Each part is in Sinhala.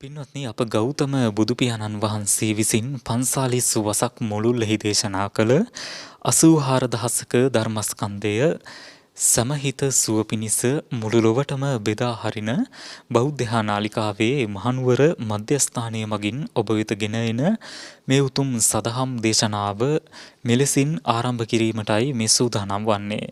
පින්වත්නි අප ගෞතම බුදු පියාණන් වහන්සේ විසින් 45 වසක් මුළුල්ලෙහි දේශනා කළ 84000ක ධර්මස්කන්ධය සමහිත සුව පිණිස මුළු ලොවටම බෙදා හරින බෞද්ධ නාලිකාවේ මහනුවර මධ්‍යස්ථානයේ මගින් ඔබ වෙත ගෙන එන මේ උතුම් සදහම් දේශනාව මෙලෙසින් ආරම්භ කිරීමටයි මේ සූදානම් වන්නේ.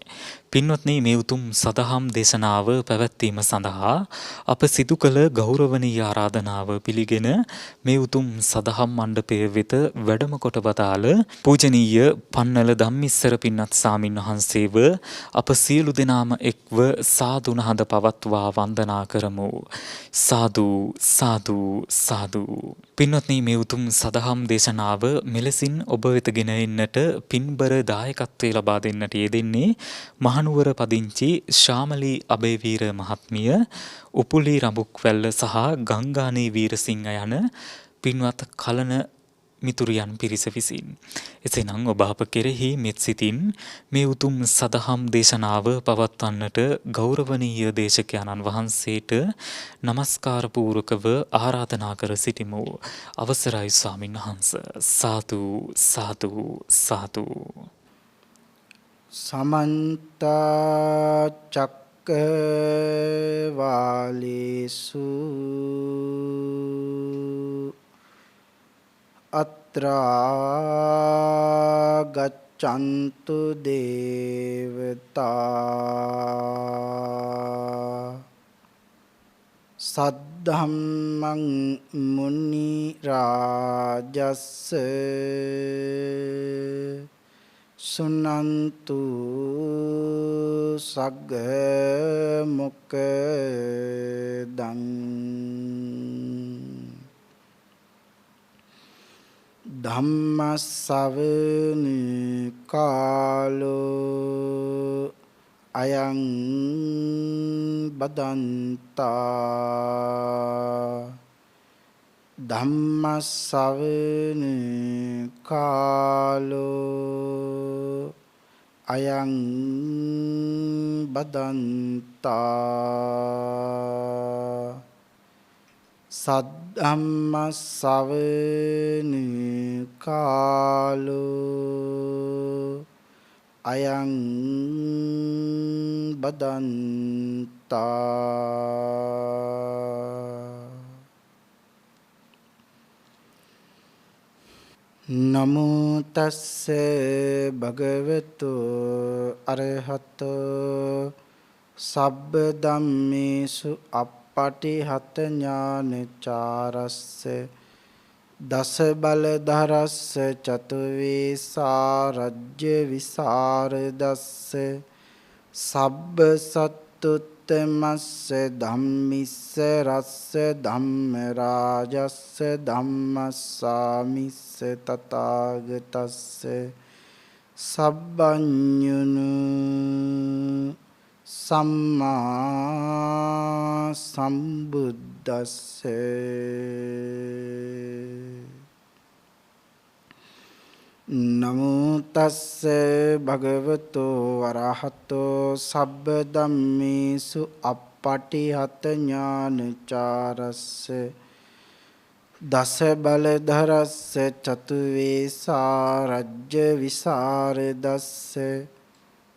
පින්වත්නි මේ උතුම් සදහම් දේශනාව පැවැත්වීම සඳහා අප සිදු කළ ගෞරවනීය ආරාධනාව පිළිගෙන මේ උතුම් සදහම් මණ්ඩපය වෙත වැඩම කොට වදාළ පූජනීය පන්නල ධම්මිස්සර පින්වත් සාමින් වහන්සේව අප සියලු දෙනාම එක්ව සාදු නහඳ පවත්වා වන්දනා කරමු. සාදු සාදු සාදු. පින්වත්නි මේ උතුම් සදහම් දේශනාව මෙලෙසින් ඔබ වෙත ගෙන එන්නට පින්බර දායකත්වයේ ලබා දෙන්නට යෙදෙන්නේ මහනුවර පදිංචි ශාමලී අබේවීර මහත්මිය, උපුලි රඹුක්වැල්ල සහ ගංගානේ වීරසිංහ යන පින්වත් කලන මිතුරියන් පිරිස විසින්. එසේනම් ඔබ අප කෙරෙහි මෙත් සිතින් මේ උතුම් සදහම් දේශනාව පවත්වන්නට ගෞරවනීය දේශකයන්න් වහන්සේට নমස්කාර පූර්වකව ආරාධනා කර සිටිමු. අවසරයි ස්වාමින් වහන්සේ. සාදු සාදු සාදු. සමන්ත චක්කවාලේසු අත්‍රා ගච්ඡන්තු දේවතා සද්ධම්මං මුනි රාජස්ස සුනන්තු සග්ග මොක්ඛදං ධම්ම ශ්‍රවණ කාලෝ අයං බදන්තා ධම්ම ශ්‍රවණ කාලෝ අයං බදන්තා සද්ධම්ම ශ්‍රවණ කාලෝ අයං බදන්තා නමෝ තස්ස භගවතු අරහතෝ සබ්බ ධම්මේසු අප්පටිහත ඥානචාරස්ස දස බලධරස්ස චතුවේසා රජ්‍ය විසරදස්ස සබ්බ සත්තුත්තමස්ස ධම්මිස්ස රස්ස ධම්ම රාජස්ස ධම්මස්සාමිස්ස තථාගතස්ස සබ්බඤුනු සම්මා සම්බුද්දස්ස නමෝ තස්ස භගවතු වරහතෝ සබ්බ ධම්මේසු අප්පටිහත ඥානචාරස්ස දස බලධරස්ස චතුවේසා රජ්‍ය විසරදස්ස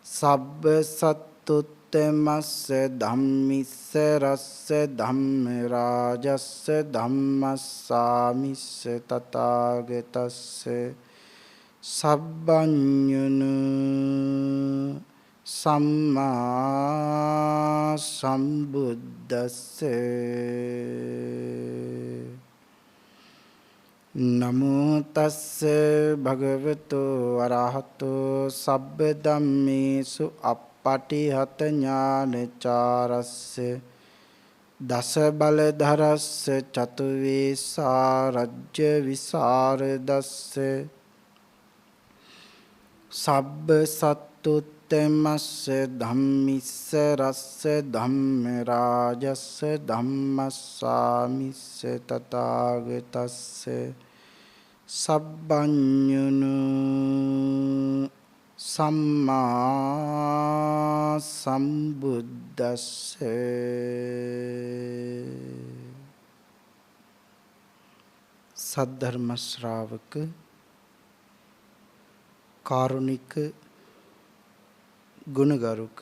සබ්බ සත්තුත්තමස්ස ධම්මිස්ස රස්ස ධම්ම රාජස්ස ධම්මස්සාමිස්ස තථාගතස්ස සබ්බඤුනු සම්මා සම්බුද්දස්ස නමෝ තස්ස භගවතු අරහතෝ සබ්බ ධම්මේසු අප්පටිහත ඥානචාරස්ස දස බලධරස්ස චතුවේසා රජ්‍ය විසරදස්ස සබ්බ සත්තුත්තමස්ස ධම්මිස්ස රස්ස ධම්ම රාජස්ස ධම්මස්සාමිස්ස තථාගතස්ස සබ්බඤුනු සම්මා සම්බුද්දස්ස සද්ධර්ම ශ්‍රාවක කාරුණික ගුණගරුක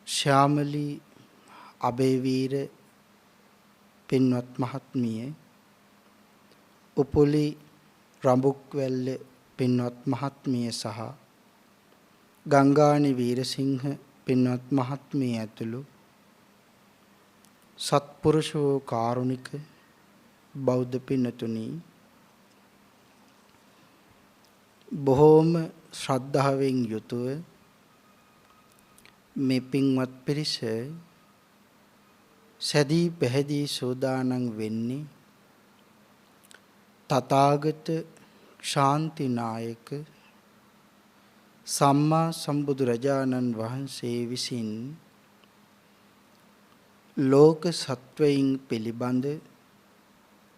ශ්‍යාමලී අබේවීර පින්වත් මහත්මිය උපුලි රඹුක්වැල්ල පින්වත් මහත්මිය සහ ගංගානි වීරසිංහ පින්වත් මහත්මිය ඇතුළු සත්පුරුෂෝ කාරුණික බෞද්ධ පින්නතුනි බොහෝම ශ්‍රද්ධාවෙන් යුතුව මේ පින්වත් පිරිස සැදී පැහැදී සෝදානම් වෙන්නේ තථාගත ශාන්තිනායක සම්මා සම්බුදුරජාණන් වහන්සේ විසින් ලෝක සත්වයින් පිළිබඳ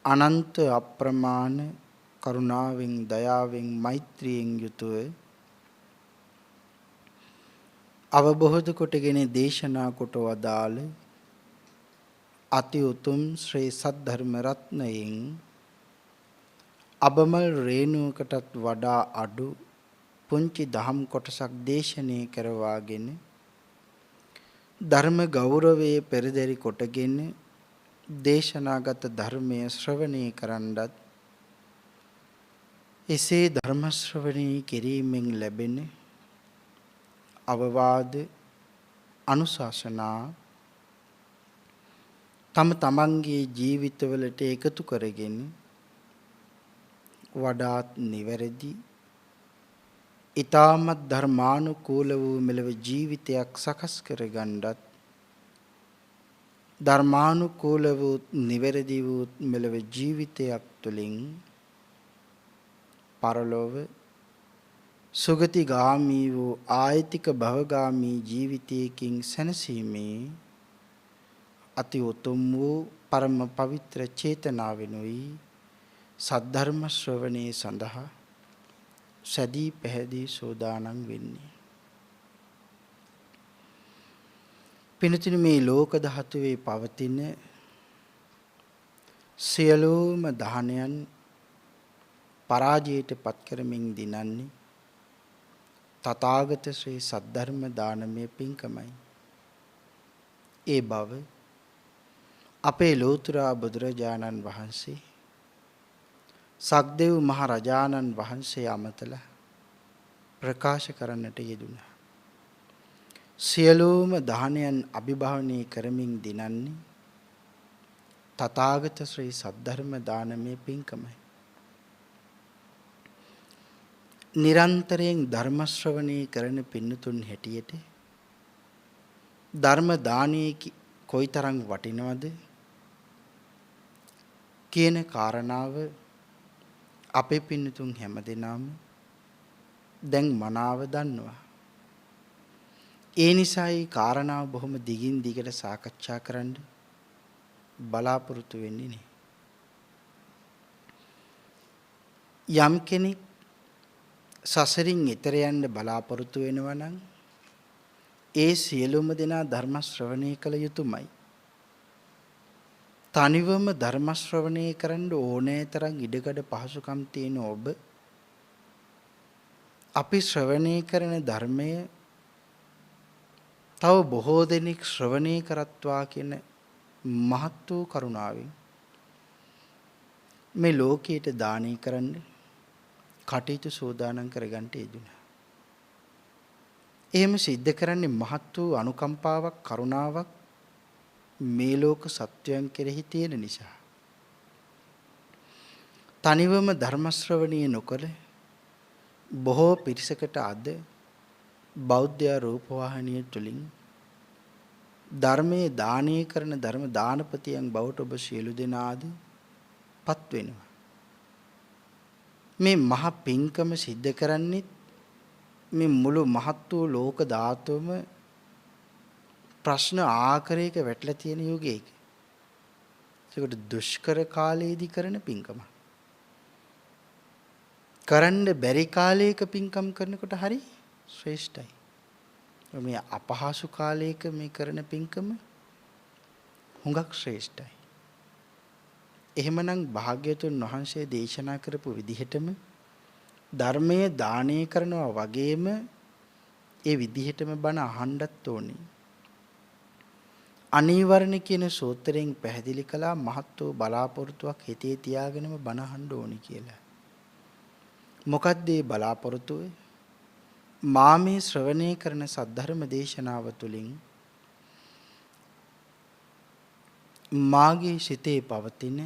අනන්ත අප්‍රමාණ කරුණාවෙන් දයාවෙන් මෛත්‍රියෙන් යුතුව අවබෝධ කොටගෙන දේශනා කොට වදාළ අති උතුම් ශ්‍රී සද්ධර්ම රත්නයෙන් අබමල් රේණුවකටත් වඩා අඩු පුංචි දහම් කොටසක් දේශනය කරවාගෙන ධර්ම ගෞරවයේ පෙරදරි කොටගෙන දේශනාගත ධර්මය ශ්‍රවණය කරන්නත් එසේ ධර්ම ශ්‍රවණය කිරීමෙන් ලැබෙන අවවාද අනුශාසනා තමන්ගේ ජීවිතවලට එකතු කරගෙන වඩාත් නිවැරදි ඊ타මත් ධර්මානුකූල වූ මෙලව ජීවිතයක් සකස් කරගන්නත් ධර්මානුකූල වූ නිවැරදි වූ මෙලව ජීවිතයක් තුළින් පරලොව සුගතිගාමී වූ ආයතික භවගාමී ජීවිතයකින් සැනසීමේ අති උතුම් වූ පරම පවිත්‍ර චේතනාවෙනුයි සද්ධර්ම ශ්‍රවණේ සඳහා සැදී පැහැදී සෝදානම් වෙන්නේ. පින්තුනි මේ ලෝක ධාතුවේ පවතින සියලුම දහනයන් පරාජයට පත් කරමින් දිනන්නේ තථාගත ශ්‍රී සද්ධර්ම දානමය පින්කමයි. ඒ බව අපේ ලෝතර බුදුරජාණන් වහන්සේ සක්දෙව් මහ රජාණන් වහන්සේ අමතලා ප්‍රකාශ කරන්නට යෙදුණා. සියලුම දානයන් අභිභවනය කරමින් දිනන්නේ තථාගත ශ්‍රී සද්ධර්ම දානමය පින්කමයි. නිරන්තරයෙන් ධර්ම ශ්‍රවණය කරන පින්නතුන් හැටියට ධර්ම දානයේ කොයිතරම් වටිනවද කියන කාරණාව අපේ පින්නතුන් හැමදෙනාම දැන් මනාව දන්නවා. ඒ නිසා මේ කාරණාව බොහොම දිගින් දිගට සාකච්ඡා කරන්න බලාපොරොත්තු වෙන්නේ නේ. යම් කෙනෙක් සසරින් එතර යන්න බලාපොරොත්තු වෙනවා නම් ඒ සියලුම දෙනා ධර්ම ශ්‍රවණය කළ යුතුමයි. තනිවම ධර්ම ශ්‍රවණය කරන්න ඕනෑ තරම් ඉඩකඩ පහසුකම් තියෙන ඔබ අපි ශ්‍රවණය කරන ධර්මය තව බොහෝ දෙනෙක් ශ්‍රවණය කරත්වා කියන මහත් වූ කරුණාවෙන් මේ ලෝකයට දානය කරන්න කටයුතු සෝදානම් කරගන්න යෙදුණා. එහෙම සිද්ධ කරන්නේ මහත් වූ අනුකම්පාවක් කරුණාවක් මේ ලෝක සත්වයන් කෙරෙහි තියෙන නිසා. තනිවම ධර්ම ශ්‍රවණය නොකළ බොහෝ පිරිසකට අද බෞද්ධ රූපවාහිනිය තුලින් ධර්මයේ දානය කරන ධර්ම දානපතියන් බවට ඔබ සියලු දෙනාද පත් වෙනවා. මේ මහ පිංකම සිද්ධ කරන්නේ මේ මුළු මහත් වූ ලෝක ධාතුවම ප්‍රශ්න ආකාරයක වැටලා තියෙන යුගයක. ඒකට දුෂ්කර කාලයේදී කරන පිංකම. කරන්න බැරි කාලයක පිංකම් කරනකොට හරි ශ්‍රේෂ්ඨයි. මේ අපහසු කාලයක මේ කරන පිංකම හුඟක් ශ්‍රේෂ්ඨයි. එහෙමනම් භාග්‍යතුන් වහන්සේ දේශනා කරපු විදිහටම ධර්මයේ දානය කරනවා වගේම ඒ විදිහටම බණ අහන්නත් ඕනේ. අනීවරණ කියන සූත්‍රයෙන් පැහැදිලි කළා මහත් වූ බලාපොරොත්තුවක් හිතේ තියාගෙනම බණ අහන්න ඕනේ කියලා. මොකක්ද මේ බලාපොරොත්තුව? මා මේ ශ්‍රවණය කරන සද්ධර්ම දේශනාව තුළින් මාගේ සිතේ පවතින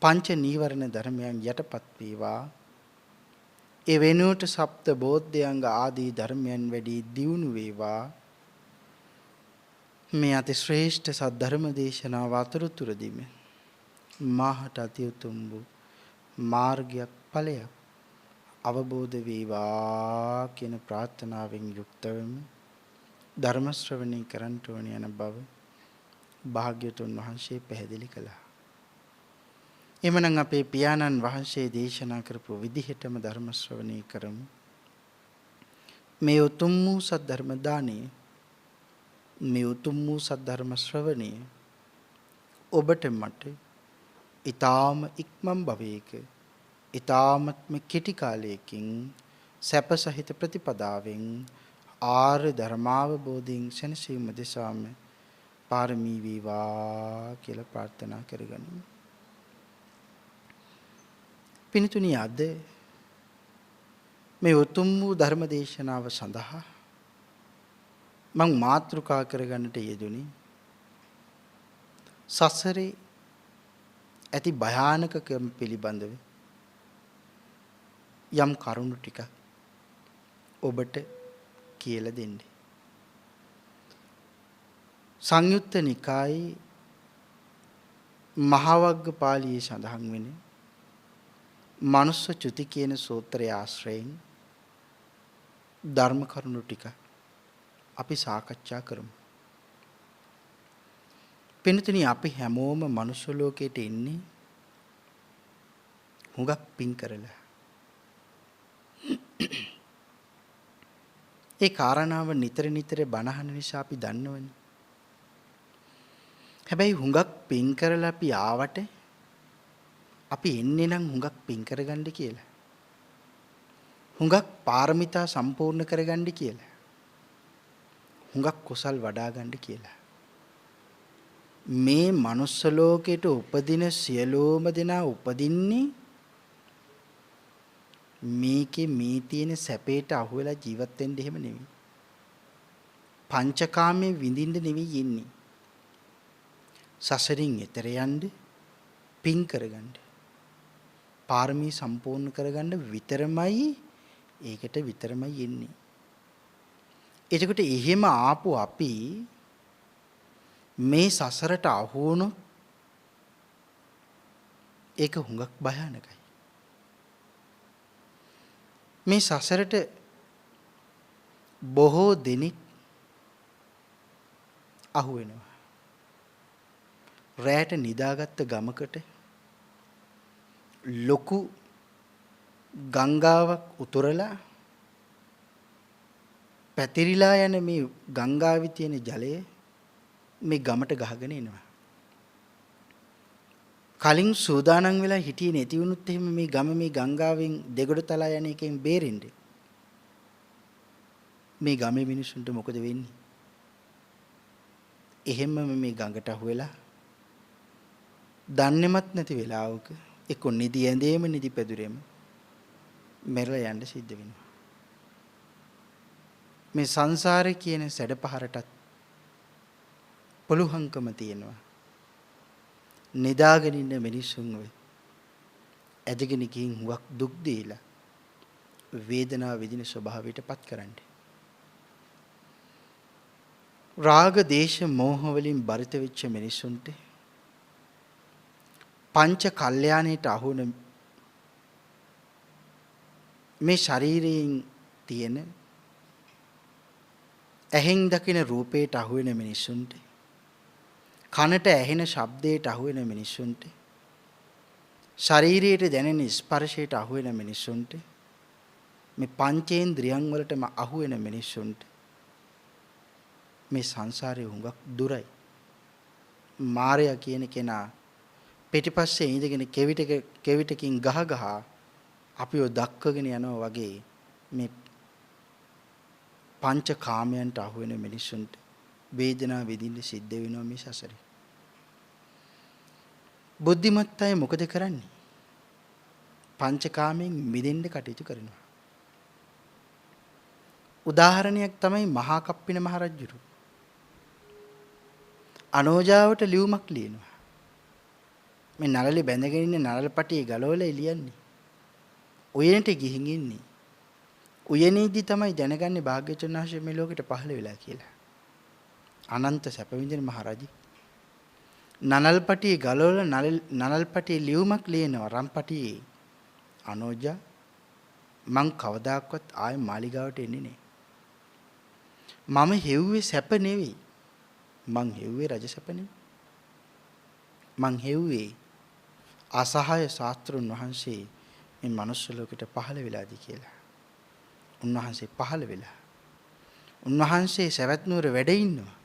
පංච නීවරණ ධර්මයන් යටපත් වේවා. ඒ වෙනුවට සප්ත බෝධ්‍යංග ආදී ධර්මයන් වැඩි දියුණු වේවා. මේ අති ශ්‍රේෂ්ඨ සද්ධර්ම දේශනාව අතරතුරදීම මාහට අති උතුම් වූ මාර්ගයක් ඵලයක් අවබෝධ වේවා කියන ප්‍රාර්ථනාවෙන් යුක්තවම ධර්ම ශ්‍රවණය කරන්ට ඕන යන බව භාග්‍යතුන් වහන්සේ පැහැදිලි කළා. එමනම් අපේ පියාණන් වහන්සේ දේශනා කරපු විදිහටම ධර්ම ශ්‍රවණය කරමු. මේ උතුම් වූ සද්ධර්ම දානය, මේ උතුම් වූ සද්ධර්ම ශ්‍රවණය ඔබට මට ඊ타ම ඉක්මන් භවයක ඊ타මත්ම කෙටි කාලයකින් සැප සහිත ප්‍රතිපදාවෙන් ආර්ය ධර්මාවබෝධයෙන් සැනසීම දෙසාම පාරමී වේවා කියලා ප්‍රාර්ථනා කරගනිමු. පින්තුනි, අද මේ උතුම් වූ ධර්ම දේශනාව සඳහා මම මාතෘකා කරගන්නට යෙදුනේ සසරේ ඇති භයානකකම් පිළිබඳව යම් කරුණු ටික ඔබට කියලා දෙන්නේ. සංයුත්ත නිකායේ මහවග්ගපාළියේ සඳහන් වෙන මනුස්ස චුති කියන සූත්‍රය ආශ්‍රයෙන් ධර්ම කරුණු ටික අපි සාකච්ඡා කරමු. පින්තුනි, අපි හැමෝම මනුස්ස ලෝකයට එන්නේ හුඟක් පින් කරලා. ඒ කාරණාව නිතර නිතර බණ අහන නිසා අපි දන්නවනේ. හැබැයි හුඟක් පින් කරලා අපි ආවට අපි එන්නේ නම් හුඟක් පින් කරගන්න කියලා. හුඟක් පාරමිතා සම්පූර්ණ කරගන්න කියලා. හුඟක් කුසල් වඩා ගන්න කියලා. මේ මනුස්ස ලෝකයට උපදින සියලෝම දෙනා උපදින්නේ මේකේ මේ තියෙන සැපේට අහු වෙලා ජීවත් වෙන්න එහෙම නෙවෙයි. පංචකාමයේ විඳින්න නෙවෙයි ඉන්නේ. සසරින් එතර යන්න, පින් කරගන්න, පාරමී සම්පූර්ණ කරගන්න විතරමයි, ඒකට විතරමයි එන්නේ. එතකොට එහෙම ආපු අපි මේ සසරට අහු වුණොත් ඒක හුඟක් භයානකයි. මේ සසරට බොහෝ දෙනෙක් අහු වෙනවා. රැට නිදාගත්ත ගමකට ලොකු ගංගාවක් උතුරලා පැතිරිලා යන මේ ගංගාවේ තියෙන ජලය මේ ගමට ගහගෙන එනවා. කලින් සූදානම් වෙලා හිටියේ නැති වුණොත් එහෙම මේ ගම මේ ගංගාවෙන් දෙගොඩ තලා යන එකෙන් බේරෙන්න මේ ගමේ මිනිසුන්ට මොකද වෙන්නේ? එහෙම්ම මේ ගඟට අහුවෙලා දන්නේමත් නැති වෙලාවක එක්ක නිදි ඇඳේම නිදි පැදුරෙම මෙරළ යන්න සිද්ධ වෙනවා. මේ සංසාරේ කියන සැඩපහරටත් පුළුවන්කම තියෙනවා. නිදාගෙන ඉන්න මිනිසුන්ව ඇදගෙන ගිහින් හුඟක් දුක් දීලා වේදනාව විඳින ස්වභාවයට පත් කරන්න. රාග දේශ මෝහ වලින් බරිත වෙච්ච මිනිසුන්ට පංච කල්යාණයට අහුන මේ ශරීරයෙන් තියෙන ඇහෙන් දකින රූපයට අහු වෙන මිනිසුන්ට, කනට ඇහෙන ශබ්දයට අහු වෙන මිනිසුන්ට, ශරීරයට දැනෙන ස්පර්ශයට අහු වෙන මිනිසුන්ට, මේ පංචේන්ද්‍රියන් වලටම අහු වෙන මිනිසුන්ට මේ සංසාරේ හුඟක් දුරයි. මායя කියන කෙනා පිටිපස්සේ ඉඳගෙන කෙවිතකින් ගහ ගහ අපිව දක්වගෙන යනවා වගේ මේ පංච කාමයන්ට අහු වෙන මිනිසුන්ට වේදනාව විඳින්න සිද්ධ වෙනවා මේ සසරේ. බුද්ධිමත් අය මොකද කරන්නේ? පංච කාමයෙන් මිදෙන්න කටයුතු කරනවා. උදාහරණයක් තමයි මහා කප්පින මහරජුරු. අනෝජාවට ලියුමක් ලියනවා. මේ නළලේ බැඳගෙන ඉන්න නළල පටියේ ගලවලා එළියන්නේ. උයනට ගිහින් ඉන්නේ. උයනේදී තමයි දැනගන්නේ භාග්‍යවතුන් වහන්සේ මේ ලෝකෙට පහළ වෙලා කියලා. අනන්ත සැප විඳින මහරජි. නළල් පටියේ ගලවලා නළල් පටියේ ලියුමක් ලියනවා රම්පටියේ. අනෝජා මං කවදාකවත් ආයෙ මාලිගාවට එන්නේ නෑ. මම හෙව්වේ සැප නෙවෙයි. මං හෙව්වේ රජ සැප නෙවෙයි. මං හෙව්වේ අසහාය ශාස්ත්‍රුන් වහන්සේ මේ මනුස්ස ලෝකෙට පහළ වෙලාදී කියලා. උන්වහන්සේ පහළ වෙලා. උන්වහන්සේ සවැත් නුවර වැඩ ඉන්නවා.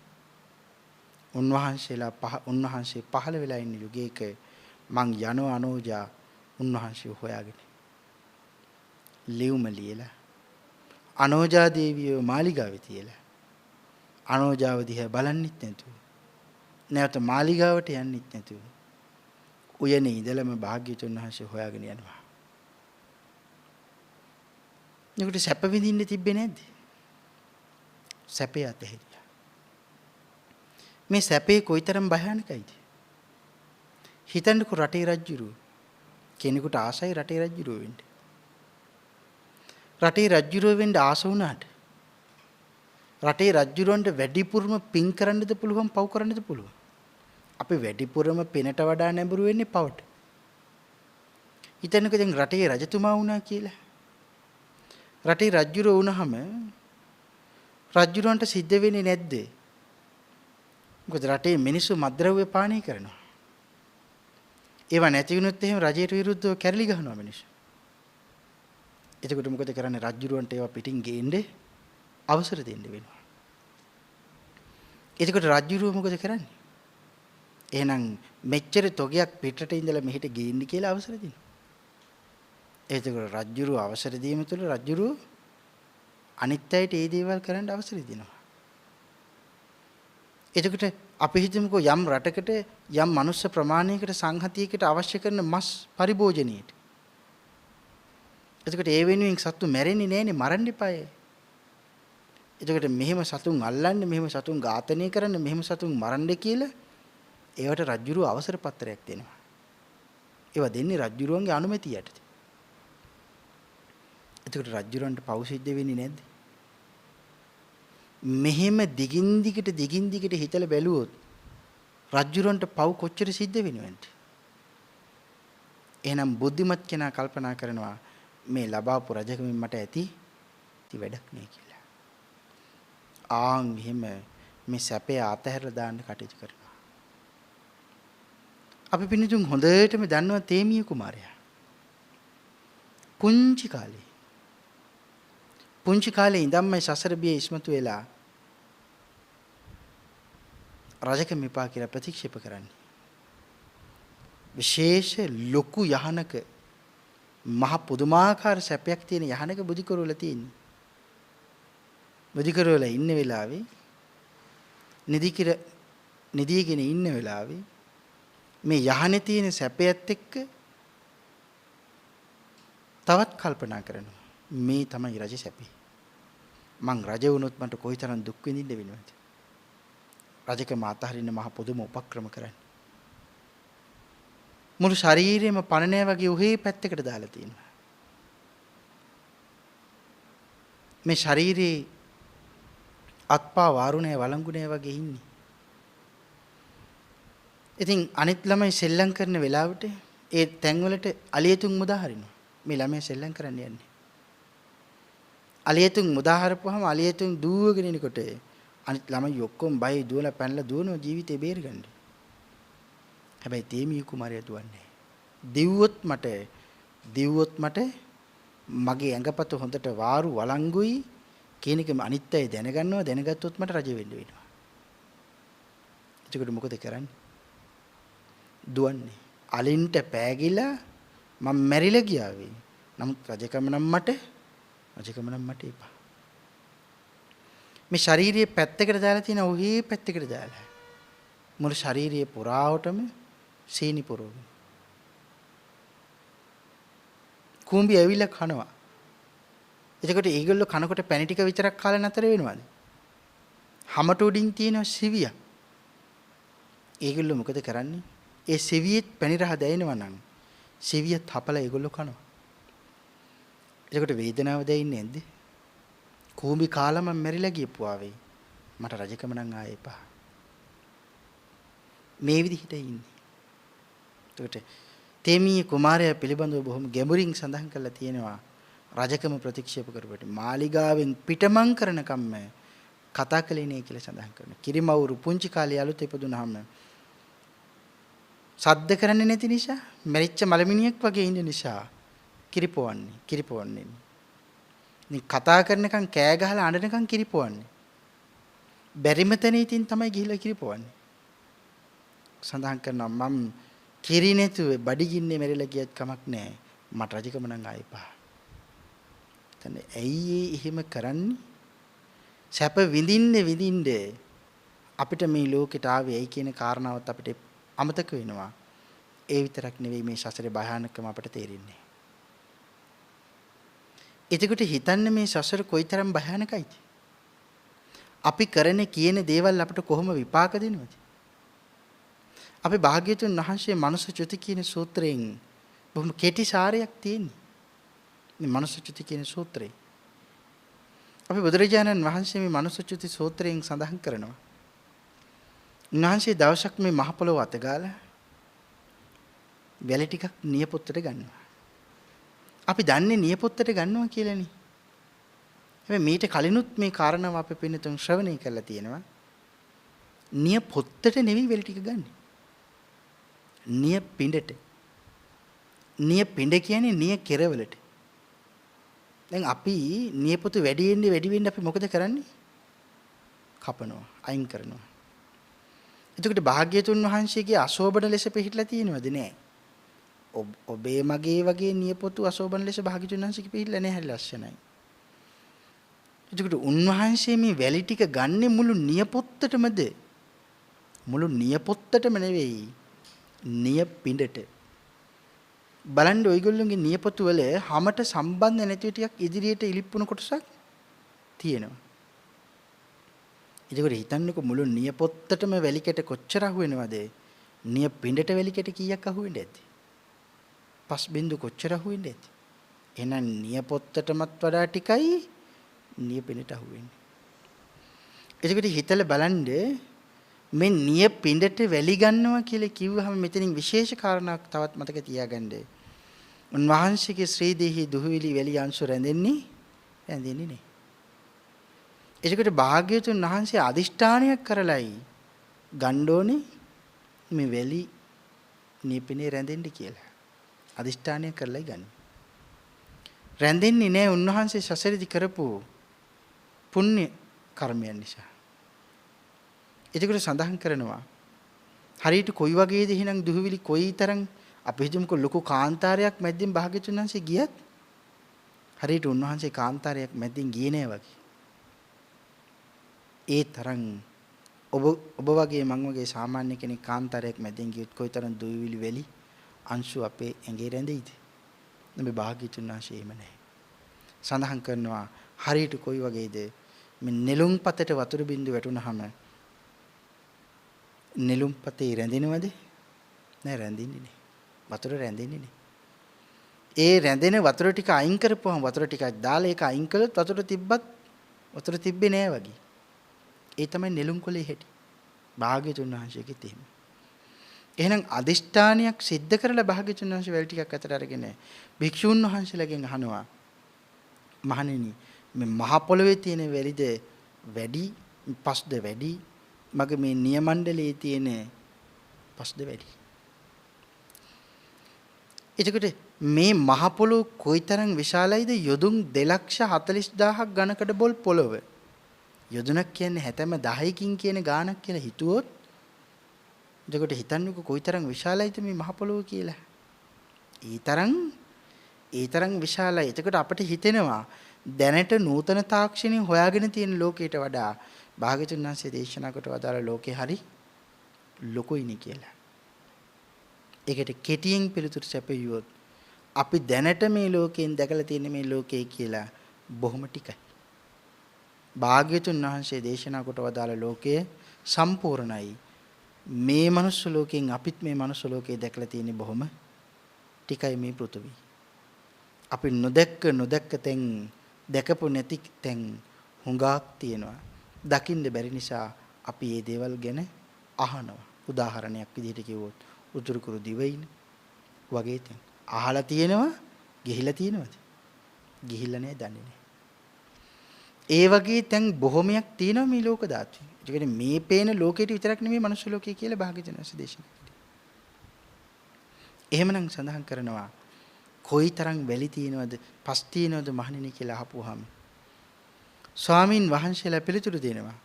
උන්වහන්සේ පහළ වෙලා ඉන්න යුගයක මං යනවා අනෝජා උන්වහන්සේ හොයාගෙන. ලියුම ලියලා අනෝජා දේවියව මාලිගාවේ තියලා අනෝජාව දිහා බලන්නෙත් නැතුව නැවත මාලිගාවට යන්නෙත් නැතුව උයනේ ඉඳලම භාග්‍යවතුන් වහන්සේ හොයාගෙන යනවා. නුකට සැප විඳින්න තිබ්බේ නැද්ද? සැපේ අතහැරියා. මේ සැපේ කොයිතරම් භයානකයිද? හිතන්නකෝ රටේ රජුරු කෙනෙකුට ආසයි රටේ රජුරුව වෙන්න. රටේ රජුරුව වෙන්න ආස වුණාට රටේ රජුරවන්ට වැඩිපුරම පින් කරන්නද පුළුවන් පව් කරන්නද පුළුවන්? අපි වැඩිපුරම පිනට වඩා නැඹුරු වෙන්නේ පවට. හිතන්නකෝ දැන් රටේ රජතුමා වුණා කියලා. රටේ රජුරුව වුණාම රජුරවන්ට සිද්ධ වෙන්නේ නැද්ද? මොකද රටේ මිනිස්සු මත්ද්‍රව්‍ය පානය කරනවා. ඒවා නැති වුණොත් එහෙම රජයට විරුද්ධව කැරලි ගහනවා මිනිස්සු. එතකොට මොකද කරන්නේ? රජුරවන්ට ඒවා පිටින් ගේන්නේ අවසර දෙන්න වෙනවා. එතකොට රජුරුව මොකද කරන්නේ? එහෙනම් මෙච්චර තොගයක් පිටට ඉඳලා මෙහෙට ගේන්න කියලා අවසර දෙනවා. එතකොට රජුරුව අවසර දීම තුළ රජුරුව අනිත් අයට ඒ දේවල් කරන්න අවසර දෙනවා. එතකොට අපි හිතමුකෝ යම් රටකට යම් මනුස්ස ප්‍රමාණයකට සංහතියකට අවශ්‍ය කරන මස් පරිභෝජනයේට. එතකොට ඒ වෙනුවෙන් සත්තු මැරෙන්නේ නැහනේ මරන්න එපායි. එතකොට මෙහෙම සතුන් අල්ලන්න, මෙහෙම සතුන් ඝාතනය කරන්න, මෙහෙම සතුන් මරන්න කියලා ඒවට රජුරුව අවසර පත්‍රයක් දෙනවා. ඒවා දෙන්නේ රජුරුවන්ගේ අනුමැතිය යටතේ. එතකොට රජුරන්ට පව් සිද්ධ වෙන්නේ නැද්ද? මෙහෙම දිගින් දිගට හිතලා බැලුවොත් රජුරන්ට පව් කොච්චර සිද්ධ වෙනවද? එහෙනම් බුද්ධිමත් කෙනා කල්පනා කරනවා මේ ලබාපු රජකමින් මට ඇති වැඩක් නෑ කියලා. එහෙම මේ සැපේ අතහැරලා දාන්න කටයුතු කරනවා. අපි පින්නතුන් හොඳටම දන්නවා තේමිය කුමාරයා. පුංචි කාලේ ඉඳන්මයි සසර බිය ඉස්මතු වෙලා රජකම එපා කියලා ප්‍රතික්ෂේප කරන්නේ. විශේෂ ලොකු යහනක මහ පුදුමාකාර සැපයක් තියෙන යහනක බුදි කරවල තියෙන්නේ. බුදි කරවල ඉන්න වෙලාවේ නිදිගෙන ඉන්න වෙලාවේ මේ යහනේ තියෙන සැපයත් එක්ක තවත් කල්පනා කරනවා. මේ තමයි රජ සැපේ. මං රජ වුණොත් මට කොයිතරම් දුක් විඳින්න වෙනවද? රජකම අතහරින්න මහ පුදුම උපක්‍රම කරන්නේ. මුළු ශරීරෙම පණ නැහැ වගේ උහේ පැත්තකට දාලා තියෙනවා. මේ ශරීරේ අත්පා වාරුණේ වළංගුනේ වගේ ඉන්නේ. ඉතින් අනිත් ළමයි සෙල්ලම් කරන වෙලාවට ඒ තැන්වලට අලියතුන් මුදා හරිනවා. මේ ළමයා සෙල්ලම් කරන්න යන්නේ. අලියතුන් මුදා හරපුවාම අලියතුන් දුවගෙන එනකොට අනිත් ළමයි ඔක්කොම බයි දුවලා පැනලා දුවනවා ජීවිතේ බේරගන්න. හැබැයි තේමිය කුමාරයා දුවන්නේ. දිව්වොත් මට මගේ ඇඟපත හොඳට වාරු වළංගුයි කියන එක අනිත් අය දැනගන්නවා. දැනගත්තොත් මට රජ වෙන්න වෙනවා. එතකොට මොකද කරන්නේ? දුවන්නේ. අලින්ට පෑගිලා මම මැරිලා ගියා වෙයි. නමුත් රජකම නම් මට එපා. මේ ශාරීරිය පැත්තකට දාලා තියෙන ඔහේ පැත්තකට දාලා. මුළු ශාරීරිය පුරාවටම සීනි පුරවන. කුඹි ඇවිල්ලා කනවා. එතකොට ඒගොල්ලෝ කනකොට පැණි ටික විතරක් කාලා නතර වෙනවද? හැමට උඩින් තියෙන සිවිය. ඒගොල්ලෝ මොකද කරන්නේ? ඒ සිවියෙත් පැණි රහ දැනෙනවා නම් සිවියත් හපලා ඒගොල්ලෝ කනවා. එතකොට වේදනාව දැනෙන්නේ නැද්ද? කුඹි කාලා මම මැරිලා ගියපුවා වෙයි. මට රජකම නම් ආයේ එපා. මේ විදිහට ඉන්නේ. එතකොට තේමී කුමාරයා පිළිබඳව බොහොම ගැඹුරින් සඳහන් කරලා තියෙනවා. රජකම ප්‍රතික්ෂේප කරපුවට මාලිගාවෙන් පිටමං කරන කම්ම කතා කළේ නේ කියලා සඳහන් කරනවා. කිරිමවුරු පුංචි කාලේ අලුත් ඉපදුනහම සද්ද කරන්නේ නැති නිසා, මැරිච්ච මලමිනියෙක් වගේ ඉන්න නිසා කිරිපොවන්නේ. ඉතින් කතා කරනකන් කෑ ගහලා අඬනකන් කිරිපොවන්නේ. බැරිම තැන ඉතින් තමයි ගිහිල්ලා කිරිපොවන්නේ. සඳහන් කරනවා මම කිරි නැතුව බඩගින්නේ මැරිලා ගියත් කමක් නැහැ. මට රජකම නම් ආයෙපා. තන්නේ ඇයි එහෙම කරන්නේ? සැප විඳින්න අපිට මේ ලෝකෙට ආවේ ඇයි කියන කාරණාවත් අපිට අමතක වෙනවා. ඒ විතරක් නෙවෙයි මේ සසරේ භයානකම අපිට තේරෙන්නේ. එතකොට හිතන්න මේ සසර කොයිතරම් භයානකයිද? අපි කරන කියන දේවල් අපිට කොහොම විපාක දෙනවද? අපි භාග්‍යතුන් වහන්සේ මනුස්ස චුති කියන සූත්‍රයෙන් බොහොම කෙටි සාරයක් තියෙන්නේ. මේ මනුස්ස චුති කියන සූත්‍රේ. අපි බුදුරජාණන් වහන්සේ මේ මනුස්ස චුති සූත්‍රයෙන් සඳහන් කරනවා. උන්වහන්සේ දවසක් මේ මහ පොළොව අතගාලා වැලි ටිකක් නියපොත්තට ගන්නවා. අපි දන්නේ නියපොත්තට ගන්නවා කියලානේ. හැබැයි මීට කලිනුත් මේ කාරණාව අපි පින්නතුන් ශ්‍රවණය කරලා තියෙනවා. නියපොත්තට නෙවෙයි වැලි ටික ගන්න. නිය පිඬට. නිය පිඬ කියන්නේ නිය කෙරවලට. දැන් අපි නියපොතු වැඩි වෙන්න අපි මොකද කරන්නේ? කපනවා, අයින් කරනවා. එතකොට භාග්‍යතුන් වහන්සේගේ අශෝභන ලෙස පිළිහිట్లా තියෙනවද? නෑ. ඔබේ මගේ වගේ නියපොතු අශෝභන ලෙස භාග්‍යතුන් වහන්සේගේ පිළිහිట్లా නෑ. හරි ලස්සනයි. එතකොට උන්වහන්සේ මේ වැලි ටික ගන්නේ මුළු නියපොත්තටමද? මුළු නියපොත්තටම නෙවෙයි. නිය පිඬට. බලන්න ඔයගොල්ලෝගේ නියපොතු වල හැමත සම්බන්ධ නැති ටිකක් ඉදිරියට ඉලිප්පුණු කොටසක් තියෙනවා. ඒකෝර හිතන්නකො මුළු නියපොත්තටම වැලිකැට කොච්චර අහු වෙනවද? නිය පිඬට වැලිකැට කීයක් අහු වෙන්නේ නැද්ද? 5 බින්දු කොච්චර අහු වෙන්නේ නැද්ද? එහෙනම් නියපොත්තටමත් වඩා ටිකයි නිය පිඬට අහු වෙන්නේ. ඒකට හිතලා බලන්න මේ නිය පිඬට වැලි ගන්නවා කියලා කිව්වහම මෙතනින් විශේෂ කාරණාවක් තවත් මතක තියාගන්න. උන්වහන්සේගේ ශ්‍රී දේහි දුහවිලි වැලි අංශු රැඳෙන්නේ නැහැ. එතකොට භාග්‍යවතුන් වහන්සේ අදිෂ්ඨානයක් කරලයි ගන්න ඕනේ මේ වැලි නියපිනේ රැඳෙන්න කියලා. අදිෂ්ඨානයක් කරලයි ගන්න. රැඳෙන්නේ නැහැ උන්වහන්සේ සසරදී කරපු පුණ්‍ය කර්මයන් නිසා. එතකොට සඳහන් කරනවා හරියට කොයි වගේද එහෙනම් දුහවිලි කොයිතරම් අපි හිතමුකෝ ලොකු කාන්තාරයක් මැද්දෙන් භාග්‍යවතුන් වහන්සේ ගියත් හරියට උන්වහන්සේ කාන්තාරයක් මැද්දෙන් ගියේ නෑ වගේ. ඒ තරම් ඔබ වගේ මං වගේ සාමාන්‍ය කෙනෙක් කාන්තාරයක් මැදින් ගියොත් කොයිතරම් දුවිලි වෙලි අංශු අපේ ඇඟේ රැඳෙයිද? මේ භාග්‍යතුන් වහන්සේ එහෙම නැහැ. සඳහන් කරනවා හරියට කොයි වගේද මේ නෙළුම් පතට වතුර බින්දුව වැටුනහම නෙළුම් පතේ රැඳෙනවද? නෑ රැඳෙන්නේ නෑ. වතුර රැඳෙන්නේ නෑ. ඒ රැඳෙන වතුර ටික අයින් කරපුවම වතුර ටිකක් දාලා ඒක අයින් කළොත් වතුර තිබ්බත් වතුර තිබ්බේ නෑ වගේ. ඒ තමයි නෙළුම් කොළේ හැටි. භාග්‍යතුන් වහන්සේගෙත් එහෙම. එහෙනම් අදිෂ්ඨානයක් සිද්ධ කරලා භාග්‍යතුන් වහන්සේ වැල් ටිකක් අතට අරගෙන භික්ෂුන් වහන්සේලාගෙන් අහනවා මහණෙනි මේ මහ පොළවේ තියෙන වැලිද වැඩි පස්ද වැඩි මගේ මේ නියමණ්ඩලයේ තියෙන පස්ද වැඩි. එතකොට මේ මහ පොළොව කොයිතරම් විශාලයිද? යොදුන් 2,40,000ක් ඝනකඩ බොල් පොළොව. යොදුනක් කියන්නේ හැතැම්ම 10කින් කියන ගාණක් කියලා හිතුවොත් එතකොට හිතන්නකෝ කොයිතරම් විශාලයිද මේ මහ පොළොව කියලා. ඒ තරම් විශාලයි. එතකොට අපිට හිතෙනවා දැනට නූතන තාක්ෂණයෙන් හොයාගෙන තියෙන ලෝකයට වඩා භාග්‍යතුන් වහන්සේ දේශනා කොට වදාළ ලෝකේ හරි ලොකුයිනි කියලා. ඒකට කෙටියෙන් පිළිතුරු සැපයුවොත් අපි දැනට මේ ලෝකයෙන් දැකලා තියෙන මේ ලෝකේ කියලා බොහොම ටිකයි. භාග්‍යතුන් වහන්සේ දේශනා කොට වදාළ ලෝකය සම්පූර්ණයි. මේ මනුස්ස ලෝකයෙන් අපිත් මේ මනුස්ස ලෝකේ දැකලා තියෙන්නේ බොහොම ටිකයි මේ පෘථිවි. අපි නොදැක්ක තැන් දැකපු නැති තැන් හුඟක් තියෙනවා. දකින්න බැරි නිසා අපි මේ දේවල් ගැන අහනවා. උදාහරණයක් විදිහට කිව්වොත් උතුරු කුරු දිවයින වගේ තැන් අහලා තියෙනවා, ගිහිලා තියෙනවද? ගිහිල්ලා නැහැ, දන්නේ නැහැ. ඒ වගේ තැන් බොහොමයක් තියෙනවා මේ ලෝක ධාතුවේ. ඒ කියන්නේ මේ පේන ලෝකෙට විතරක් නෙමෙයි මනුස්ස ලෝකය කියලා භාග්‍යවතුන් වහන්සේ දේශනා කළේ. එහෙමනම් සඳහන් කරනවා කොයිතරම් වැලි තියෙනවද, පස් තියෙනවද මහණෙනි කියලා අහපුවාම ස්වාමින් වහන්සේලා පිළිතුරු දෙනවා.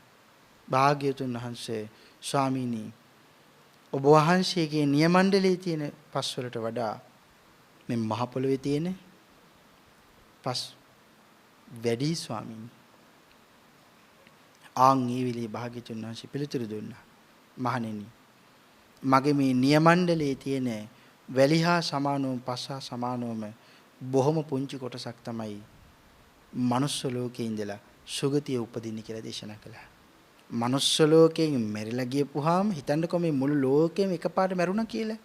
භාග්‍යවතුන් වහන්සේ ස්වාමීනි ඔබ වහන්සේගේ නියමණ්ඩලයේ තියෙන පස් වලට වඩා මේ මහ පොළොවේ තියෙන පස් වැඩි ස්වාමීනි. ආන් ඒ විලේ භාග්‍යවතුන් වහන්සේ පිළිතුරු දුන්නා. මහණෙනි මගේ මේ නියමණ්ඩලයේ තියෙන වැලිහා සමානවම පස්හා සමානවම බොහොම පුංචි කොටසක් තමයි මනුස්ස ලෝකේ ඉඳලා සුගතිය උපදින්න කියලා දේශනා කළා. මනුස්ස ලෝකයෙන් මැරිලා ගියපුවාම හිතන්නකෝ මේ මුළු ලෝකෙම එකපාරට මැරුණා කියලා.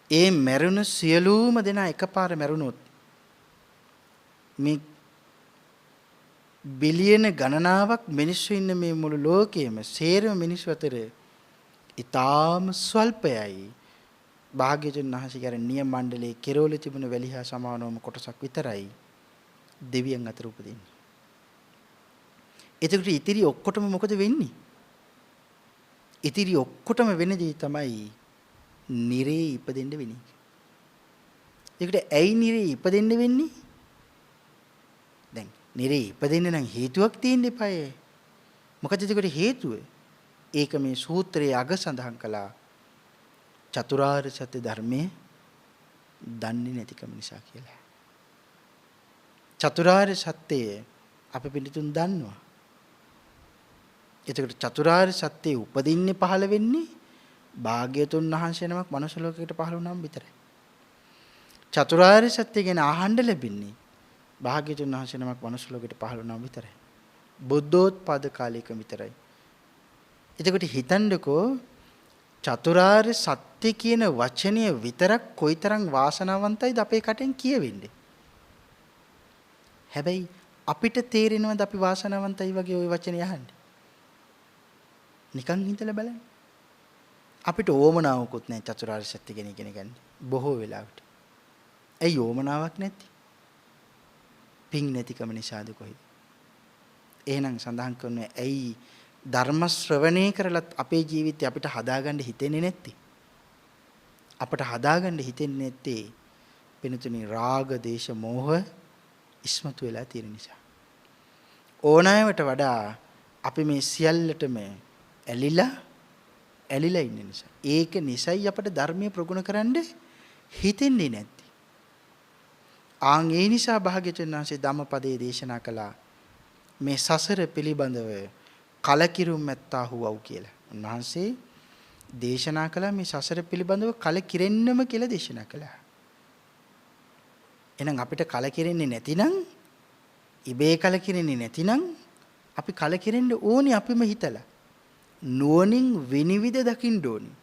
ඒ මැරුණ සියලුම දෙනා එකපාර මැරුණොත් මේ බිලියන ගණනාවක් මිනිස්සු ඉන්න මේ මුළු ලෝකෙම සේරම මිනිස්සු අතර ඊටාම ස්වල්පයයි. භාග්‍යවතුන් වහන්සේ කියන නියම මණ්ඩලයේ කෙරෝලේ තිබුණ වැලිහා සමානවම කොටසක් විතරයි දෙවියන් අතර උපදින්නේ. එතකොට ඉතිරි ඔක්කොටම මොකද වෙන්නේ? ඉතිරි ඔක්කොටම වෙන දේ තමයි නිරේ ඉපදෙන්න වෙන්නේ. ඒකට ඇයි නිරේ ඉපදෙන්න වෙන්නේ? දැන් නිරේ ඉපදෙන්න නම් හේතුවක් තියෙන්න එපායේ. මොකද ඒකට හේතුව? ඒක මේ සූත්‍රයේ අග සඳහන් කළා. චතුරාර්ය සත්‍ය ධර්මයේ දන්නේ නැතිකම නිසා කියලා. චතුරාර්ය සත්‍යය අපි පිළිතුන් දන්නවා. එතකොට චතුරාර්ය සත්‍යය උපදින්නේ පහළ වෙන්නේ භාග්‍යතුන් වහන්සේ නමක් මනුෂ්‍ය ලෝකයකට පහළ වුණාම විතරයි. චතුරාර්ය සත්‍ය ගැන අහන්න ලැබෙන්නේ භාග්‍යතුන් වහන්සේ නමක් මනුෂ්‍ය ලෝකයට පහළ වුණාම විතරයි. බුද්ධෝත්පාද කාලයක විතරයි. එතකොට හිතන්නකෝ චතුරාර්ය සත්‍ය කියන වචනය විතරක් කොයිතරම් වාසනාවන්තයිද අපේ කටෙන් කියවෙන්නේ. හැබැයි අපිට තේරෙනවද අපි වාසනාවන්තයි වගේ ওই වචනේ අහන්නේ? නිකන් හිතලා බලන්න. අපිට ඕමනාවකුත් නැහැ චතුරාර්ය සත්‍ය ගැන ඉගෙන ගන්න. බොහෝ වෙලාවට. ඇයි ඕමනාවක් නැත්තේ? පිං නැතිකම නිසාද කොහෙද? එහෙනම් සඳහන් කරන්නේ ඇයි ධර්ම ශ්‍රවණය කරලත් අපේ ජීවිතය අපිට හදාගන්න හිතෙන්නේ නැත්තේ? අපට හදාගන්න හිතෙන්නේ නැත්තේ වෙනතුනි රාග, දේශ, මෝහ ඉස්මතු වෙලා තියෙන නිසා. ඕනෑමට වඩා අපි මේ සියල්ලටම ඇලිලා ඉන්න නිසා. ඒක නිසයි අපට ධර්මයේ ප්‍රගුණ කරන්න හිතෙන්නේ නැත්තේ. ආන් ඒ නිසා භාග්‍යවතුන් වහන්සේ ධම්මපදයේ දේශනා කළා මේ සසර පිළිබඳව කලකිරුම් මැත්තා හුවව් කියලා. උන්වහන්සේ දේශනා කළා මේ සසර පිළිබඳව කලකිරෙන්නම කියලා දේශනා කළා. එහෙනම් අපිට කලකිරෙන්නේ නැතිනම්, ඉබේ කලකිරෙන්නේ නැතිනම් අපි කලකිරෙන්න ඕනේ අපිම හිතලා. නුවණින් විනිවිද දකින්න ඕනේ.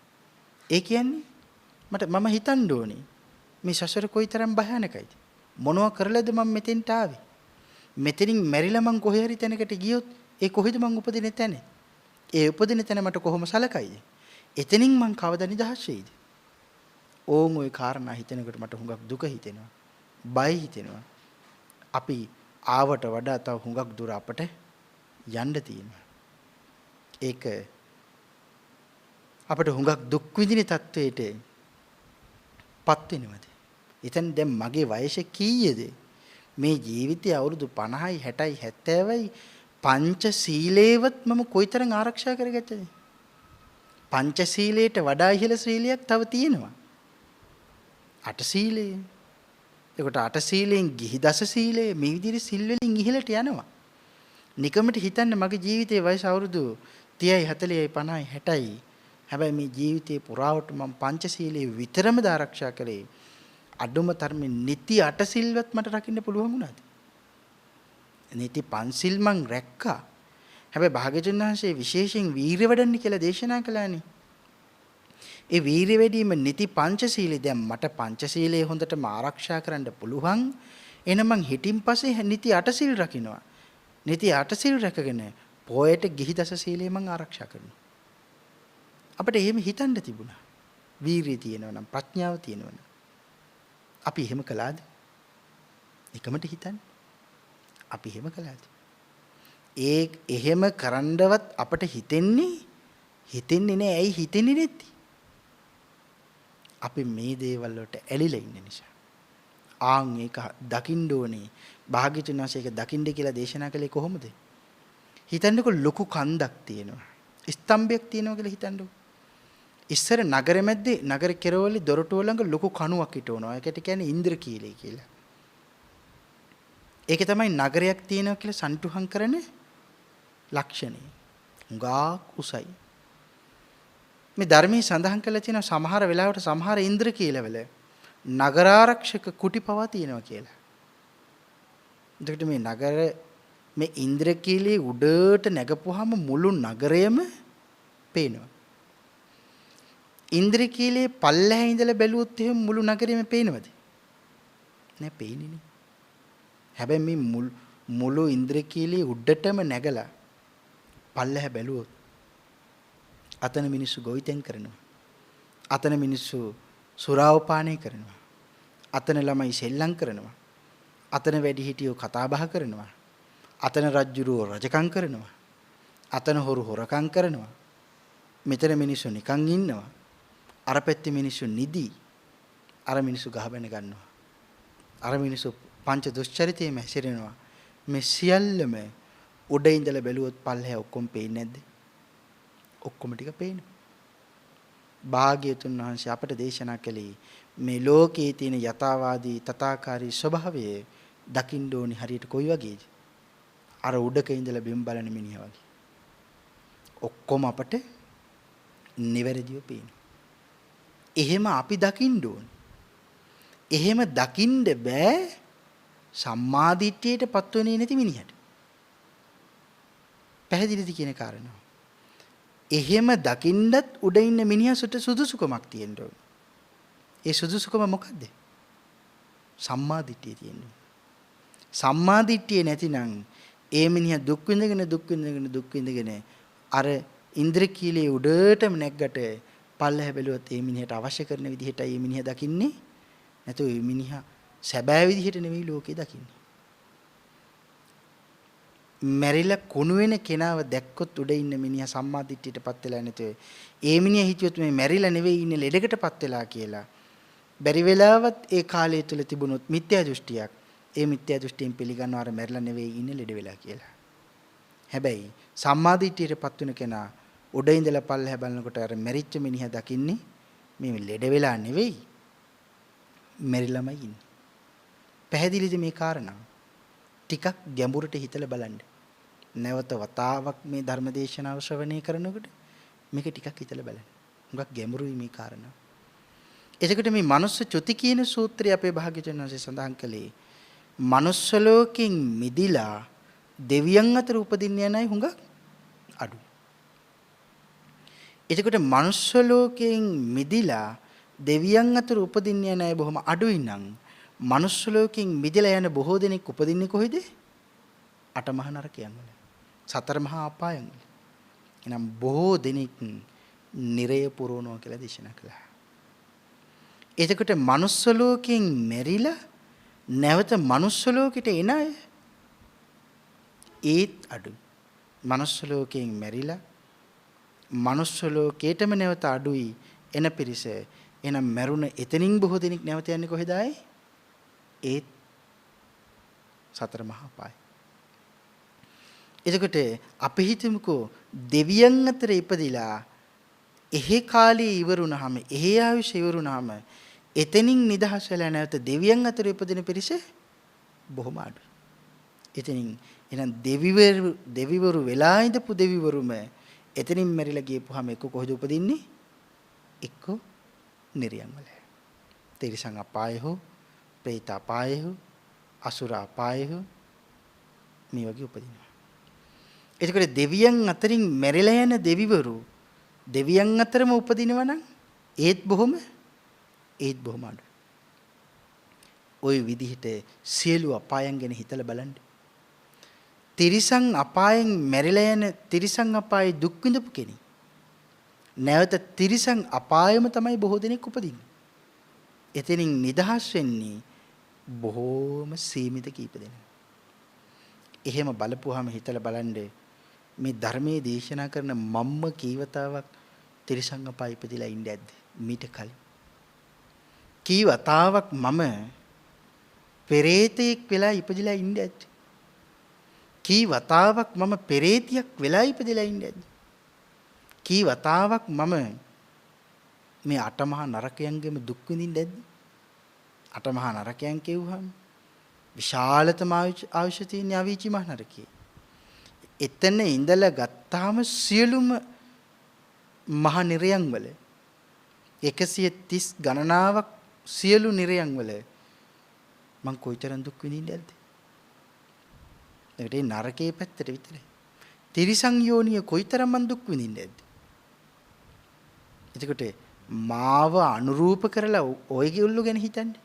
ඒ කියන්නේ මම හිතන්න ඕනේ මේ සසර කොයිතරම් භයානකයිද? මොනවා කරලාද මම මෙතෙන්ට ආවේ? මෙතනින් මැරිලා මං කොහේ හරි තැනකට ගියොත් ඒ කොහෙද මං උපදින තැන? ඒ උපදින තැන මට කොහොම සලකයිද? එතනින් මං කවදා නිදහස් වෙයිද? ඕන් ওই කාරණා හිතනකොට මට හුඟක් දුක හිතෙනවා. බය හිතෙනවා. අපි ආවට වඩා තව හුඟක් දුර අපට යන්න තියෙනවා. ඒක අපට හුඟක් දුක් විඳින තත්වයට පත් වෙනවද? එතෙන් දැන් මගේ වයස කීයද? මේ ජීවිතයේ අවුරුදු 50යි 60යි 70යි පංච සීලේවත් මම කොයිතරම් ආරක්ෂා කරගත්තද? පංචශීලයට වඩා ඉහළ ශීලයක් තව තියෙනවා. අට සීලය. ඒකට අට සීලෙන් ගිහි දස සීලය මේ විදිහට සිල් වලින් ඉහළට යනවා. නිකමට හිතන්න මගේ ජීවිතයේ වයස අවුරුදු 30යි 40යි 50යි 60යි. හැබැයි මේ ජීවිතේ පුරාවට මම පංචශීලයේ විතරම ආරක්ෂා කළේ. අඩුම තරමේ නිති අට සිල්වත් මට රකින්න පුළුවන් වුණාද? නිති පන්සිල් මං රැක්කා. හැබැයි භාග්‍යවතුන් වහන්සේ විශේෂයෙන් වීරිය වඩන්න කියලා දේශනා කළානේ. ඒ වීරිය වැඩිම නිති පංචශීලයේ දැන් මට පංචශීලයේ හොඳටම ආරක්ෂා කරන්න පුළුවන්. එහෙනම් මං හිතින් පස්සේ නිති අටසිල් රකින්නවා. නිති අටසිල් රැකගෙන පොයට ගිහි දස සීලය මං ආරක්ෂා කරනවා. අපිට එහෙම හිතන්න තිබුණා. වීරිය තියෙනවා නම් ප්‍රඥාව තියෙනවා නම් අපි එහෙම කළාද? එකමට හිතන්න. අපි එහෙම කළාද? එහෙම කරන්නවත් අපිට හිතෙන්නේ නෑ. ඇයි හිතෙන්නේ නැති? අපි මේ දේවල් වලට ඇලිලා ඉන්න නිසා. ආන් ඒක දකින්න ඕනේ. භාග්‍යවතුන් වහන්සේ ඒක දකින්න කියලා දේශනා කළේ කොහොමද? හිතන්නකො ලොකු කන්දක් තියෙනවා. ස්තම්භයක් තියෙනවා කියලා හිතන්නකො. ඉස්සර නගර මැද්දේ නගර කෙරවලේ දොරටුව ළඟ ලොකු කණුවක් හිටවනවා. ඒකට කියන්නේ ඉන්ද්‍රකීලය කියලා. ඒක තමයි නගරයක් තියෙනවා කියලා සන්තුහන් කරන ලක්ෂණය. හුඟා කුසයි. මේ ධර්මයේ සඳහන් කරලා තියෙන සමහර වෙලාවට සමහර ඉන්ද්‍රකීලවල නගරාරක්ෂක කුටි පවා තියෙනවා කියලා. එතකොට මේ ඉන්ද්‍රකීලයේ උඩට නැගපුවාම මුළු නගරයම පේනවා. ඉන්ද්‍රකීලයේ පල්ලෙහා ඉඳලා බැලුවොත් එහෙම මුළු නගරෙම පේනවද? නෑ පේන්නේ නේ. හැබැයි මේ මුළු ඉන්ද්‍රකීලයේ උඩටම නැගලා පල්ලෙහා බැලුවොත් අතන මිනිස්සු ගොවිතැන් කරනවා. අතන මිනිස්සු සුරාවපානය කරනවා. අතන ළමයි සෙල්ලම් කරනවා. අතන වැඩිහිටියෝ කතා බහ කරනවා. අතන රජුරෝ රජකම් කරනවා. අතන හොරු හොරකම් කරනවා. මෙතන මිනිස්සු නිකන් ඉන්නවා. අර පැත්තේ මිනිස්සු නිදි. අර මිනිස්සු ගහබැන ගන්නවා. අර මිනිස්සු පංච දුෂ්චරිතයේම හැසිරෙනවා. මේ සියල්ලම උඩ ඉඳලා බැලුවොත් පල්ලෙහා ඔක්කොම පේන්නේ නැද්ද? ඔක්කොම ටික පේනවා. භාග්‍යතුන් වහන්සේ අපට දේශනා කළේ මේ ලෝකයේ තියෙන යථාවාදී තථාකාරී ස්වභාවය දකින්න ඕනි හරියට කොයි වගේද? අර උඩක ඉඳලා බිම් බලන මිනිහා වගේ. ඔක්කොම අපට නිවැරදිව පේනවා. එහෙම අපි දකින්න ඕනි. එහෙම දකින්න බෑ සම්මාදිට්ඨියටපත් වෙන්නේ නැති මිනිහට. පැහැදිලිද කියන කාරණාව? එහෙම දකින්නත් උඩ ඉන්න මිනිහසුට සුදුසුකමක් තියෙන්න ඕනේ. ඒ සුදුසුකම මොකද්ද? සම්මාදිට්ඨිය තියෙන්නේ. සම්මාදිට්ඨිය නැතිනම් ඒ මිනිහා දුක් විඳගෙන අර ඉන්ද්‍රකීලයේ උඩටම නැග්ගට පල්ලෙහ බැලුවත් ඒ මිනිහට අවශ්‍ය කරන විදිහටයි මේ මිනිහා දකින්නේ. නැත්නම් මේ මිනිහා සැබෑ විදිහට නෙවෙයි ලෝකේ දකින්නේ. මැරිලා කුණු වෙන කෙනාව දැක්කොත් උඩ ඉන්න මිනිහා සම්මාදිට්ඨියටපත් වෙලා නැතේ. ඒ මිනිහා හිතුවොත් මේ මැරිලා නෙවෙයි ඉන්නේ ලෙඩකටපත් වෙලා කියලා. බැරි වෙලාවත් ඒ කාලය තුල තිබුණොත් මිත්‍යා දෘෂ්ටියක්. ඒ මිත්‍යා දෘෂ්ටියෙන් පිළිගන්නවා අර මැරිලා නෙවෙයි ඉන්නේ ලෙඩ වෙලා කියලා. හැබැයි සම්මාදිට්ඨියටපත් වෙන කෙනා උඩ ඉඳලා පල්ලෙහා බලනකොට අර මැරිච්ච මිනිහා දකින්නේ මේ ලෙඩ වෙලා නෙවෙයි මැරිලාමයි ඉන්නේ. පැහැදිලිද මේ කාරණාව? ටිකක් ගැඹුරට හිතලා බලන්න. නැවත වතාවක් මේ ධර්මදේශනාව ශ්‍රවණය කරනකොට මේක ටිකක් හිතලා බලන්න. හුඟක් ගැඹුරුයි මේ කාරණාව. එතකොට මේ මනුස්ස චුති කියන සූත්‍රය අපේ භාග්‍යවතුන් වහන්සේ සඳහන් කළේ මනුස්ස ලෝකෙන් මිදිලා දෙවියන් අතර උපදින්න යන අය හුඟක් අඩුයි. එතකොට මනුස්ස ලෝකයෙන් මිදිලා දෙවියන් අතර උපදින්න යන අය බොහොම අඩුයි නම් මනුස්ස ලෝකයෙන් මිදලා යන බොහෝ දෙනෙක් උපදින්නේ කොහෙද? අටමහා නරකයන් වල. සතර මහා අපායන් වල. එනම් බොහෝ දෙනෙක් නිරය පුරවනවා කියලා දේශනා කළා. එතකොට මනුස්ස ලෝකයෙන් මෙරිලා නැවත මනුස්ස ලෝකෙට එන අය ඒත් අඩුයි. මනුස්ස ලෝකයෙන් මෙරිලා මනුස්ස ලෝකේටම නැවත අඩුයි එන පිරිස. එනම් මරුණ එතනින් බොහෝ දෙනෙක් නැවත යන්නේ කොහෙද ආයේ? ඒත් සතර මහා පාය. එතකොට අපි හිතමුකෝ දෙවියන් අතර ඉපදිලා එහෙ කාලේ ඉවරුනහම එහෙ ආයුෂ ඉවරුනහම එතනින් නිදහස් වෙලා නැවත දෙවියන් අතර උපදින පිරිස බොහොම අඩුයි. එතනින් එහෙනම් දෙවිවරු වෙලා ඉඳපු දෙවිවරුම එතනින් මැරිලා ගියපුවාම එක්ක කොහෙද උපදින්නේ? එක්ක නිර්යන් වල. තිරිසන් අපාය හෝ, പ്രേත අපාය හෝ, අසුර අපාය හෝ මේ වගේ උපදිනවා. එතකොට දෙවියන් අතරින් මැරිලා යන දෙවිවරු දෙවියන් අතරම උපදිනවා නම් ඒත් බොහොම අඩුයි. ওই විදිහට සියලු අපායන් ගැන හිතලා බලන්න. තිරිසන් අපායෙන් මැරිලා යන තිරිසන් අපායේ දුක් විඳපු කෙනෙක් නැවත තිරිසන් අපායෙම තමයි බොහෝ දෙනෙක් උපදින්නේ. එතනින් නිදහස් වෙන්නේ බොහෝම සීමිත කීප දෙනෙක්. එහෙම බලපුවාම හිතලා බලන්න මේ ධර්මයේ දේශනා කරන මම්ම කීවතාවක් තිරිසන් අපාය ඉපදිලා ඉන්නේ නැද්ද මීට කලින්? කීවතාවක් මම පෙරේතෙක් වෙලා ඉපදිලා ඉන්නේ නැද්ද? කීවතාවක් මම පෙරේතියක් වෙලා ඉපදිලා ඉන්නේ නැද්ද? කීවතාවක් මම මේ අටමහා නරකයන්ගෙම දුක් විඳින්නේ නැද්ද? අටමහා නරකයන් කියුවහම විශාලතම ආයුෂ තියෙන අවීචි මහ නරකයේ. එතන ඉඳලා ගත්තාම සියලුම මහ නිරයන් වල 130 ගණනාවක් සියලු නිරයන් වල මං කොයිතරම් දුක් විඳින්නේ නැද්ද? ඒකට ඒ නරකයේ පැත්තට විතරයි. තිරිසන් යෝනිය කොයිතරම් මං දුක් විඳින්නේ නැද්ද? එතකොට මාව අනුරූප කරලා ඔයගොල්ලෝ ගැන හිතන්නේ.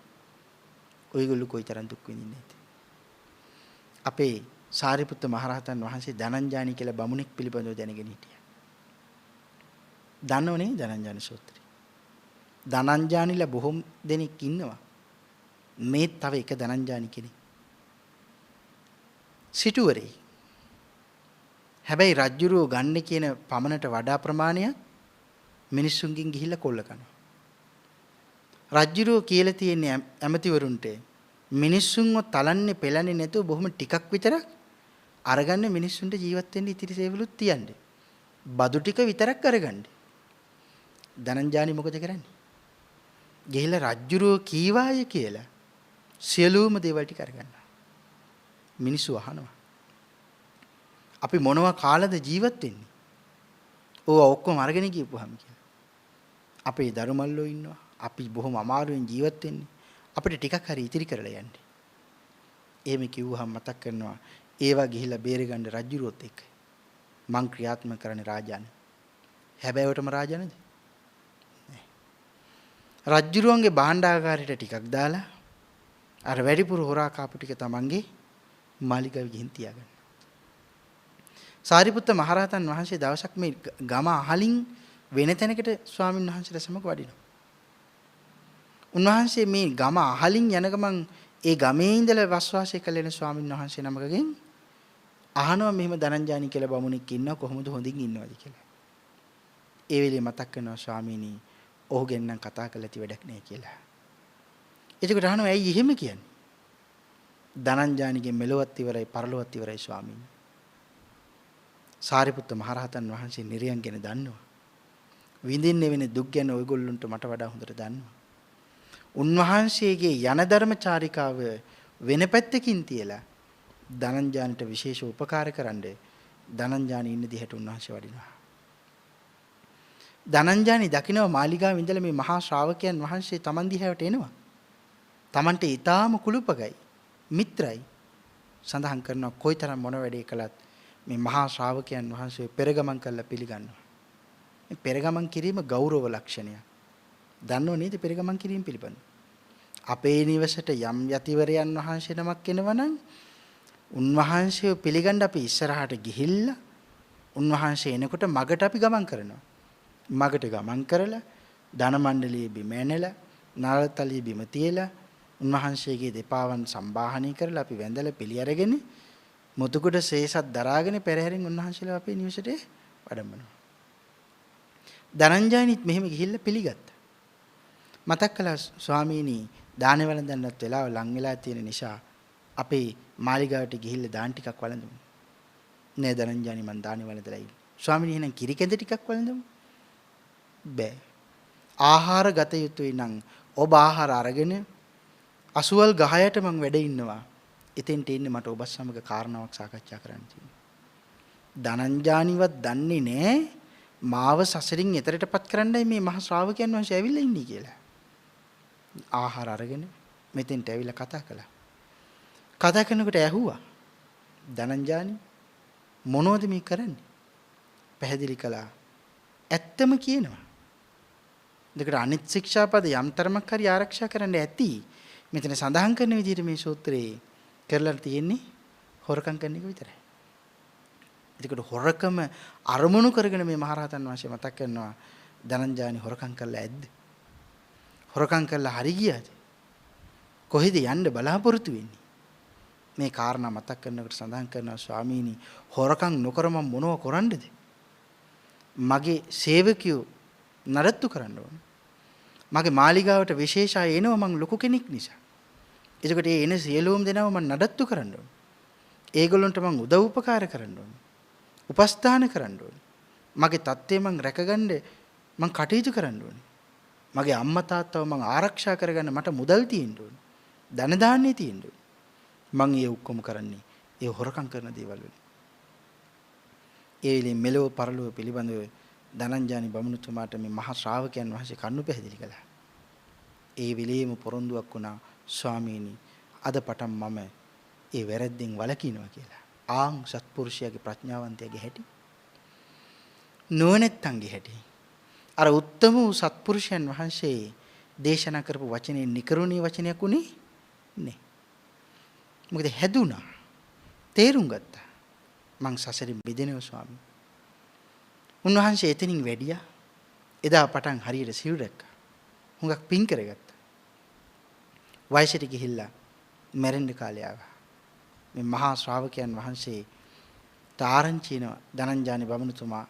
ඔයගොල්ලෝ කොයිතරම් දුක් විඳින්නේ නැද්ද? අපේ සාරිපුත්ත මහරහතන් වහන්සේ ධනංජානි කියලා බමුණෙක් පිළිබඳව දැනගෙන හිටියා. දන්නවනේ ධනංජානි සූත්‍රය. ධනංජානිලා බොහොම දෙනෙක් ඉන්නවා. මේ තව එක ධනංජානි කෙනෙක්. සිටුවරේ. හැබැයි රජ්ජුරුව ගන්න කියන පමණට වඩා ප්‍රමාණයක් මිනිස්සුන්ගෙන් ගිහිල්ලා කොල්ල කරනවා. රජ්ජුරුව කියලා තියෙන්නේ ඇමතිවරුන්ට මිනිස්සුන්ව තලන්නේ පෙලන්නේ නැතුව බොහොම ටිකක් විතරක් අරගන්න මිනිස්සුන්ට ජීවත් වෙන්න ඉතිරි සේවලුත් තියන්නේ. බදු ටික විතරක් අරගන්න. ධනංජානි මොකද කරන්නේ? ගිහිල්ලා රජ්ජුරුව කීවාය කියලා සියලුම දේවල් ටික අරගන්නවා. මිනිස්සු අහනවා. අපි මොනවා කාලද ජීවත් වෙන්නේ? ඕවා ඔක්කොම අරගෙන ගියපුවාම කියලා. අපේ දරුමල්ලෝ ඉන්නවා. අපි බොහොම අමාරුවෙන් ජීවත් වෙන්නේ. අපිට ටිකක් හරි ඉතිරි කරලා යන්න. එහෙම කිව්වහම මතක් කරනවා ඒවා ගිහිල්ලා බේරගන්න රජ්ජුරුවොත් එක්ක. මං ක්‍රියාත්මක කරන්නේ රාජාන. හැබැයිවටම රාජානද? නෑ. රජ්ජුරුවන්ගේ භාණ්ඩාගාරයට ටිකක් දාලා අර වැඩිපුර හොරා කාපු ටික තමන්ගේ මාලිගාවේ ගිහින් තියාගන්න. සාරිපුත්ත මහරහතන් වහන්සේ දවසක් මේ ගම අහලින් වෙන තැනකට ස්වාමීන් වහන්සේලා සමග වඩිනවා. උන්වහන්සේ මේ ගම අහලින් යන ගමන් ඒ ගමේ ඉඳලා වස්වාසය කළේන ස්වාමීන් වහන්සේ නමකගෙන් අහනවා මෙහෙම ධනංජානි කියලා බමුණෙක් ඉන්නවා කොහොමද හොඳින් ඉන්නවද කියලා. ඒ වෙලේ මතක් කරනවා ස්වාමීනි ඔහුගෙන් නම් කතා කරලා ඇති වැඩක් නෑ කියලා. එතකොට අහනවා ඇයි එහෙම කියන්නේ? ධනංජානිගේ මෙලොවත් ඉවරයි පරලොවත් ඉවරයි ස්වාමීනි. සාරිපුත්ත මහරහතන් වහන්සේ නිරයන් ගැන දන්නවා. විඳින්න වෙන දුක් ගැන ඔයගොල්ලන්ට මට වඩා හොඳට දන්නවා. උන්වහන්සේගේ යන ධර්මචාරිකාව වෙන පැත්තකින් තියලා ධනංජානිට විශේෂ උපකාර කරන්න ධනංජානි ඉන්න දිහට උන්වහන්සේ වඩිනවා. ධනංජානි දකින්න මාලිගාවේ ඉඳලා මේ මහා ශ්‍රාවකයන් වහන්සේ Taman දිහාට එනවා. Tamanට ඊටාම කුළුපගයි මිත්‍රයි සඳහන් කරනවා කොයිතරම් මොන වැඩේ කළත් මේ මහා ශ්‍රාවකයන් වහන්සේ පෙරගමන් කරලා පිළිගන්නවා. මේ පෙරගමන් කිරීම ගෞරව ලක්ෂණයක්. දන්නව නේද පෙරගමන් කිරීම පිළිබඳ? අපේ නිවසට යම් යතිවරයන් වහන්සේ නමක් එනවනම් උන්වහන්සේව පිළිගන්න අපි ඉස්සරහට ගිහිල්ලා උන්වහන්සේ එනකොට මගට අපි ගමන් කරනවා. මගට ගමන් කරලා ධන මණ්ඩලයේ බිම ඇනලා නාලතලිය බිම තියලා උන්වහන්සේගේ දෙපාවන් සම්බාහනය කරලා අපි වැඳලා පිළි අරගෙන මුතුකුට ශේෂත් දරාගෙන පෙරහැරින් උන්වහන්සේලා අපේ නිවසට වඩම්මනවා. ධනංජානිත් මෙහෙම ගිහිල්ලා පිළිගත්තා. මතක් කළා ස්වාමීනි දාන වළඳන්නත් වෙලාව ලං වෙලා තියෙන නිසා අපේ මාලිගාවට ගිහිල්ලා දාන ටිකක් වළඳමු. නෑ ධනංජානි මං දාන වළඳලා ඉන්නේ. ස්වාමීනි එහෙනම් කිරි කැඳ ටිකක් වළඳමු. බෑ. ආහාර ගත යුතුයි නම් ඔබ ආහාර අරගෙන අසුවල් ගහයට මං වැඩ ඉන්නවා. එතෙන්ට එන්නේ මට ඔබ සමග කාරණාවක් සාකච්ඡා කරන්න තියෙනවා. ධනංජානිවත් දන්නේ නෑ මාව සසරින් එතරටපත් කරන්නයි මේ මහ ශ්‍රාවකයන් වහන්සේ ඇවිල්ලා ඉන්නේ කියලා. ආහාර අරගෙන මෙතෙන්ට ඇවිල්ලා කතා කළා. කතා කරනකොට ඇහුවා ධනංජානි මොනවද මේ කරන්නේ? පැහැදිලි කළා. ඇත්තම කියනවා. දෙකට අනිත් ශික්ෂාපද යම් තරමක් හරි ආරක්ෂා කරන්න ඇති. මෙතන සඳහන් කරන විදිහට මේ සූත්‍රයේ කරලා තියෙන්නේ හොරකම් කරන එක විතරයි. එතකොට හොරකම අරමුණු කරගෙන මේ මහරහතන් වහන්සේ මතක් කරනවා ධනංජානි හොරකම් කළා ඇද්ද? හොරකම් කළා හරි ගියාද? කොහෙද යන්න බලාපොරොත්තු වෙන්නේ? මේ කාරණා මතක් කරනකොට සඳහන් කරනවා ස්වාමීනි හොරකම් නොකර මම මොනව කරන්නද? මගේ සේවකයෝ නඩත්තු කරන්න ඕන. මගේ මාලිගාවට විශේෂ අය එනවා මං ලොකු කෙනෙක් නිසා. එතකොට ඒ එන සියලුම දෙනාව මං නඩත්තු කරන්න ඕන. ඒගොල්ලන්ට මං උදව් උපකාර කරන්න ඕන. උපස්ථාන කරන්න ඕන. මගේ தත්ත්වය මං රැකගන්න මං කටයුතු කරන්න ඕන. මගේ අම්මා තාත්තව මං ආරක්ෂා කරගන්න මට මුදල් තියෙන්න ඕන. ධන දාන්නේ තියෙන්න ඕන. මං ඒ ඔක්කොම කරන්නේ ඒ හොරකම් කරන දේවල් වලින්. ඒ වෙලේ මෙලොව පරලොව පිළිබඳව ධනංජානි බමුණුතුමාට මේ මහා ශ්‍රාවකයන් වහන්සේ කන්නු පැහැදිලි කළා. ඒ වෙලේම පොරොන්දුවක් වුණා ස්වාමීනි අද පටන් මම ඒ වැරද්දෙන් වළකිනවා කියලා. ආන් සත්පුරුෂයාගේ ප්‍රඥාවන්තයාගේ හැටි. නොනැත්තන්ගේ හැටි. අර උත්තම වූ සත්පුරුෂයන් වහන්සේ දේශනා කරපු වචනේ නිකරුණී වචනයක් උනේ නේ. මොකද හැදුනා. තේරුම් ගත්තා. මං සසරින් මිදෙනවා ස්වාමී. උන්වහන්සේ එතනින් වැඩියා. එදා පටන් හරියට සිල් රැක්කා. හුඟක් පින් කරගත්තා. වයසට ගිහිල්ලා මැරෙන්න කාලය ආවා. මේ මහා ශ්‍රාවකයන් වහන්සේ තාරංචින ධනංජානි බමුණුතුමා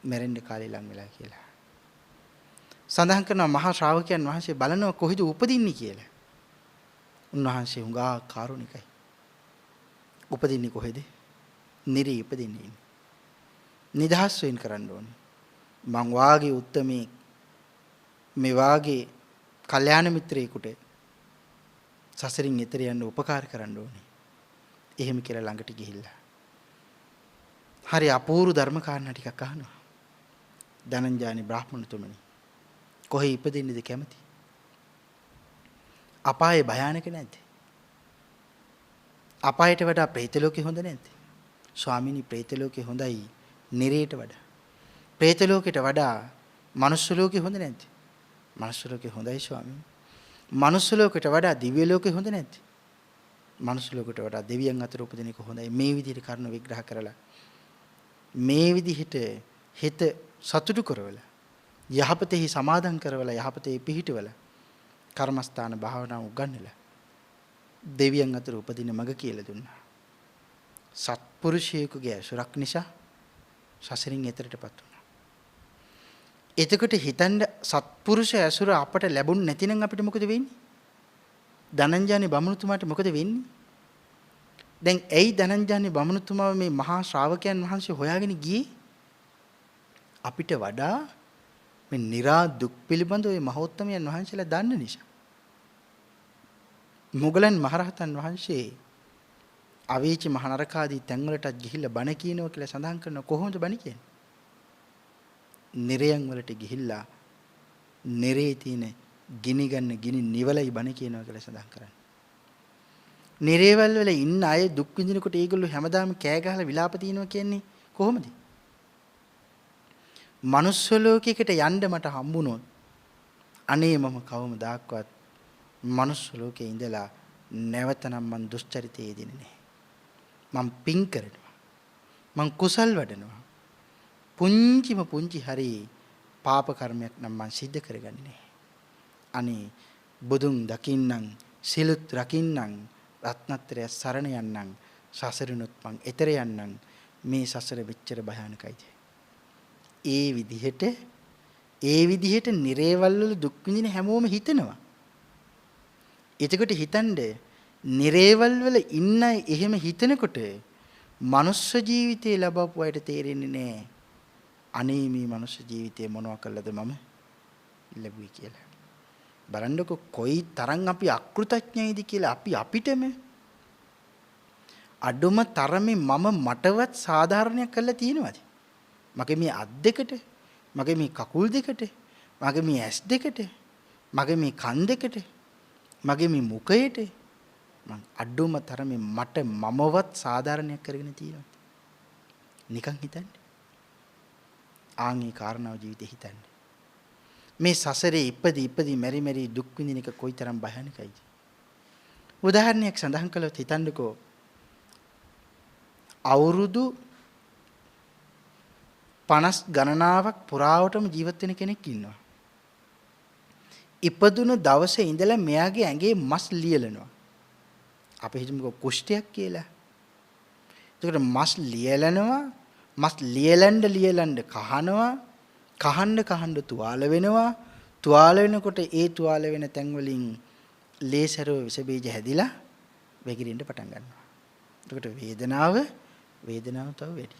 මැරෙන්න කාලය ලඟ වෙලා කියලා. සඳහන් කරනවා මහා ශ්‍රාවකයන් වහන්සේ බලනවා කොහෙද උපදින්නේ කියලා. උන්වහන්සේ හුඟා කාරුණිකයි. උපදින්නේ කොහෙද? නිරේ ඉපදින්නේ. නිදහස් වෙන්න කරන්න ඕනේ. මං වාගේ උත්තමේ මේ වාගේ කල්යාණ මිත්‍රයෙකුට සසරින් එතර යන්න උපකාර කරන්න ඕනේ. එහෙම කියලා ළඟට ගිහිල්ලා. හරි අපූර්ව ධර්ම කාරණා ටිකක් අහනවා. ධනංජානි බ්‍රාහ්මණතුමනි කොහේ ඉපදින්නේද කැමති? අපායේ භයානක නැද්ද? අපායට වඩා പ്രേත ලෝකේ හොඳ නැද්ද? ස්වාමිනී പ്രേත ලෝකේ හොඳයි නිරේට වඩා. പ്രേත ලෝකෙට වඩා මනුස්ස ලෝකේ හොඳ නැද්ද? මනුස්ස ලෝකේ හොඳයි ස්වාමීනි. මනුස්ස ලෝකෙට වඩා දිව්‍ය ලෝකේ හොඳ නැද්ද? මනුස්ස ලෝකෙට වඩා දෙවියන් අතර උපදින එක හොඳයි. මේ විදිහට කරුණු විග්‍රහ කරලා මේ විදිහට හිත සතුටු කරවලා යහපතෙහි සමාදන් කරවලා යහපතේ පිහිටවලා කර්මස්ථාන භාවනාව උගන්වලා දෙවියන් අතර උපදින මඟ කියලා දුන්නා. සත්පුරුෂයෙකුගේ අසුරක් නිසා සසරින් එතරටපත් වුණා. එතකොට හිතන්න සත්පුරුෂ ඇසුර අපට ලැබුණ නැතිනම් අපිට මොකද වෙන්නේ? ධනංජානි බමුණුතුමාට මොකද වෙන්නේ? දැන් ඇයි ධනංජානි බමුණුතුමා මේ මහා ශ්‍රාවකයන් වහන්සේ හොයාගෙන ගියේ? අපිට වඩා මේ නිරා දුක් පිළිබඳව මේ මහෝත්තමයන් වහන්සේලා දන්න නිසා. මොගලන් මහරහතන් වහන්සේ අවීචි මහනරකාදී තැන්වලටත් ගිහිල්ලා බණ කියනවා කියලා සඳහන් කරනවා. කොහොමද බණ කියන්නේ? නිරයන් වලට ගිහිල්ලා නිරේ තියෙන ගිනි ගන්න ගිනි නිවලයි බණ කියනවා කියලා සඳහන් කරන්නේ. නිරේවල වල ඉන්න අය දුක් විඳිනකොට ඒගොල්ලෝ හැමදාම කෑ ගහලා විලාප තියනවා කියන්නේ කොහොමද? මනුස්ස ලෝකයකට යන්න මට හම්බුනොත් අනේ මම කවමදාක්වත් මනුස්ස ලෝකේ ඉඳලා නැවතනම් මං දුෂ්චරිතයේ යෙදෙන්නේ නැහැ. මං පින් කරනවා. මං කුසල් වඩනවා. පුංචි හරි පාප කර්මයක් නම් මං සිද්ධ කරගන්නේ නැහැ. අනේ බුදුන් දකින්නම් සිලුත් රකින්නම් රත්නත්‍රය සරණ යන්නම් සසරිනුත් මං එතර යන්නම් මේ සසර වෙච්චර භයානකයිද? ඒ විදිහට නිරේවල් වල දුක් විඳින හැමෝම හිතනවා. එතකොට හිතන්නේ නිරේවල් වල ඉන්න එහෙම හිතනකොට මනුස්ස ජීවිතේ ලබපු අයට තේරෙන්නේ නැහැ. අනේ මේ මනුෂ්‍ය ජීවිතේ මොනවා කළද මම ලැබුවේ කියලා. බලන්නකො කොයි තරම් අපි අකෘතඥයිද කියලා අපි අපිටම අඩුම තරමේ මම මටවත් සාධාරණයක් කරලා තියෙනවද? මගේ මේ අත් දෙකට, මගේ මේ කකුල් දෙකට, මගේ මේ ඇස් දෙකට, මගේ මේ කන් දෙකට, මගේ මේ මුඛයට මං අඩුම තරමේ මට මමවත් සාධාරණයක් කරගෙන තියෙනවා. නිකන් හිතන්න. ආන්ගේ කාරණාව ජීවිතේ හිතන්න. මේ සසරේ ඉපදී මෙරි මෙරි දුක් විඳින එක කොයිතරම් භයානකයිද? උදාහරණයක් සඳහන් කළොත් හිතන්නකෝ අවුරුදු 50 ගණනාවක් පුරාවටම ජීවත් වෙන කෙනෙක් ඉන්නවා. ඉපදුන දවසේ ඉඳලා මෙයාගේ ඇඟේ මස් ලියලනවා. අපි හිතමුකෝ කුෂ්ඨයක් කියලා. එතකොට මස් ලියලනවා, මස් ලියලන්න කහනවා, කහන්න තුවාල වෙනවා. තුවාල වෙනකොට ඒ තුවාල වෙන තැන් වලින් ලේසරව විස බීජ හැදිලා වැగిරෙන්න පටන් ගන්නවා. එතකොට වේදනාව තව වැඩි.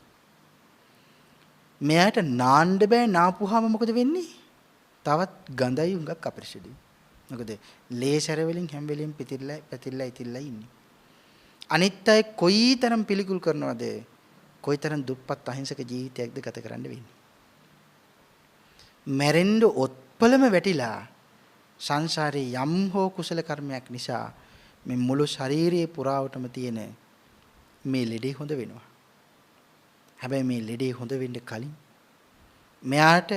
මෙයාට නාන්න බෑ, නාපුවාම මොකද වෙන්නේ? තවත් ගඳයි උඟක් අපරිශුද්ධයි. මොකද ලේසර වලින් හැම වෙලෙම පැතිරලා ඉන්නේ. අනිත් අය කොයිතරම් පිළිකුල් කරනවද? කොයිතරම් දුප්පත් අහිංසක ජීවිතයක්ද ගත කරන්න වෙන්නේ? මැරෙන්න ඔත්පලම වැටිලා සංසාරේ යම් හෝ කුසල කර්මයක් නිසා මේ මුළු ශරීරයේ පුරාවටම තියෙන මේ ලෙඩේ හොඳ වෙනවා. හැබැයි මේ ලෙඩේ හොඳ වෙන්න කලින් මෙයාට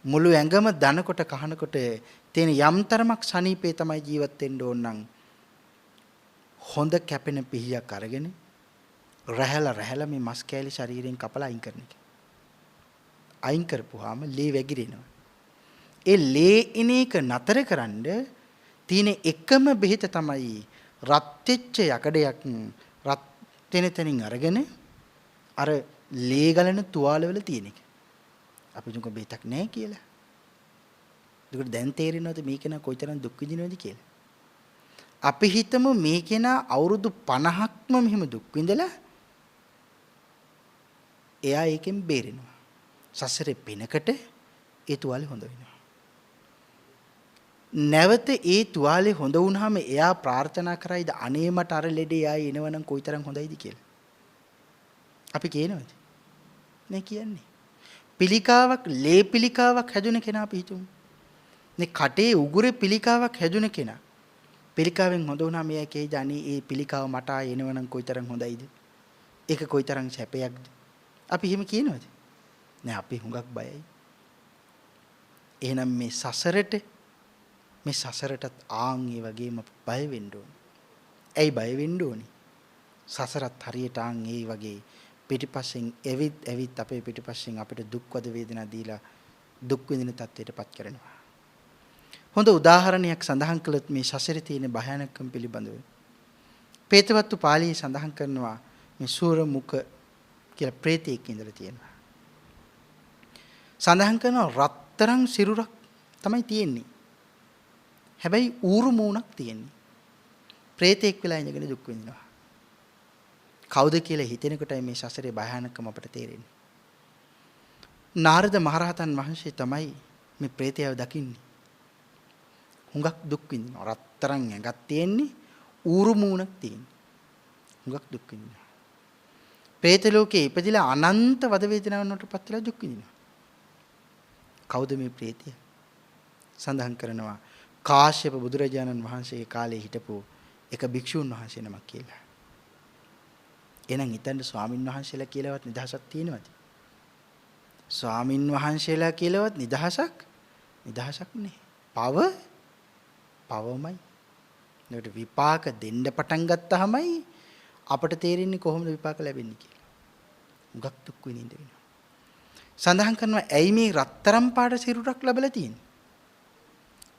මුළු ඇඟම දනකොට කහනකොට තියෙන යම් තරමක් සනීපේ තමයි ජීවත් වෙන්න ඕන නම් හොඳ කැපෙන පිහියක් අරගෙන රැහැලා මේ මස් කෑලි ශරීරයෙන් කපලා අයින් කරන එක. අයින් කරපුවාම ලේ වැగిරෙනවා. ඒ ලේ ඉන එක නතරකරන්න තියෙන එකම බෙහෙත තමයි රත් වෙච්ච යකඩයක් රත් වෙන තැනින් අරගෙන අර ලේ ගලන තුවාලවල තියෙන එක. අපි දුක බෙහෙතක් නැහැ කියලා. ඒකට දැන් තේරෙනවද මේක නා කොයිතරම් දුක් විඳිනවද කියලා? අපි හිතමු මේක නා අවුරුදු 50ක්ම මෙහෙම දුක් විඳලා එයා ඒකෙන් බේරෙනවා. සසරේ පිනකට ඒ තුවාලේ හොඳ වෙනවා. නැවත ඒ තුවාලේ හොඳ වුණාම එයා ප්‍රාර්ථනා කරයිද අනේ මට අර ලෙඩේ ආයේ එනවනම් කොයිතරම් හොඳයිද කියලා. අපි කියනවද? නේ කියන්නේ. පිළිකාවක් ලේ පිළිකාවක් හැදුන කෙනා අපි හිතමු. නේ කටේ උගුරේ පිළිකාවක් හැදුන කෙනා. පිළිකාවෙන් හොඳ වුණාම එයා කියයිද අනේ ඒ පිළිකාව මට ආයේ එනවනම් කොයිතරම් හොඳයිද? ඒක කොයිතරම් සැපයක්ද? අපි එහෙම කියනවද? නෑ අපි හුඟක් බයයි. එහෙනම් මේ සසරටත් ආන් ඒ වගේම බය වෙන්න ඕනේ. ඇයි බය වෙන්න ඕනේ? සසරත් හරියට ආන් ඒ වගේ පිටිපස්සෙන් ඇවිත් අපේ පිටිපස්සෙන් අපිට දුක් වද වේදනා දීලා දුක් විඳින තත්ත්වයටපත් කරනවා. හොඳ උදාහරණයක් සඳහන් කළොත් මේ සසරේ තියෙන භයානකම් පිළිබඳව පේතවත්තු පාළියේ සඳහන් කරනවා මේ සූර මුඛ කියලා ප්‍රේතයෙක් ඉඳලා තියෙනවා. සඳහන් කරනවා රත්තරන් සිරුරක් තමයි තියෙන්නේ. හැබැයි ඌරු මූණක් තියෙන්නේ. ප්‍රේතෙක් වෙලා ඉඳගෙන දුක් විඳිනවා. කවුද කියලා හිතෙනකොටයි මේ සසරේ භයානකම අපට තේරෙන්නේ. නාරද මහරහතන් වහන්සේ තමයි මේ ප්‍රේතයව දකින්නේ. හුඟක් දුක් විඳිනවා. රත්තරන් ඇඟක් තියෙන්නේ, ඌරු මූණක් තියෙන්නේ. හුඟක් දුක් විඳිනවා. ප්‍රේත ලෝකේ ඉපදිලා අනන්ත වද වේදනාවන් වලට පත් වෙලා දුක් විඳිනවා. කවුද මේ ප්‍රේතය? සඳහන් කරනවා කාශ්‍යප බුදුරජාණන් වහන්සේගේ කාලේ හිටපු එක භික්ෂුන් වහන්සේ නමක් කියලා. එහෙනම් හිතන්න ස්වාමින් වහන්සේලා කියලාවත් නිදහසක් තියෙනවද? ස්වාමින් වහන්සේලා කියලාවත් නිදහසක් නෑ. පවමයි. ඒකට විපාක දෙන්න පටන් ගත්තාමයි අපට තේරෙන්නේ කොහොමද විපාක ලැබෙන්නේ කියලා. උගක් දුක් විඳින්න වෙනවා. සඳහන් කරනවා ඇයි මේ රත්තරම් පාට සිරුරක් ලැබලා තියෙන්නේ?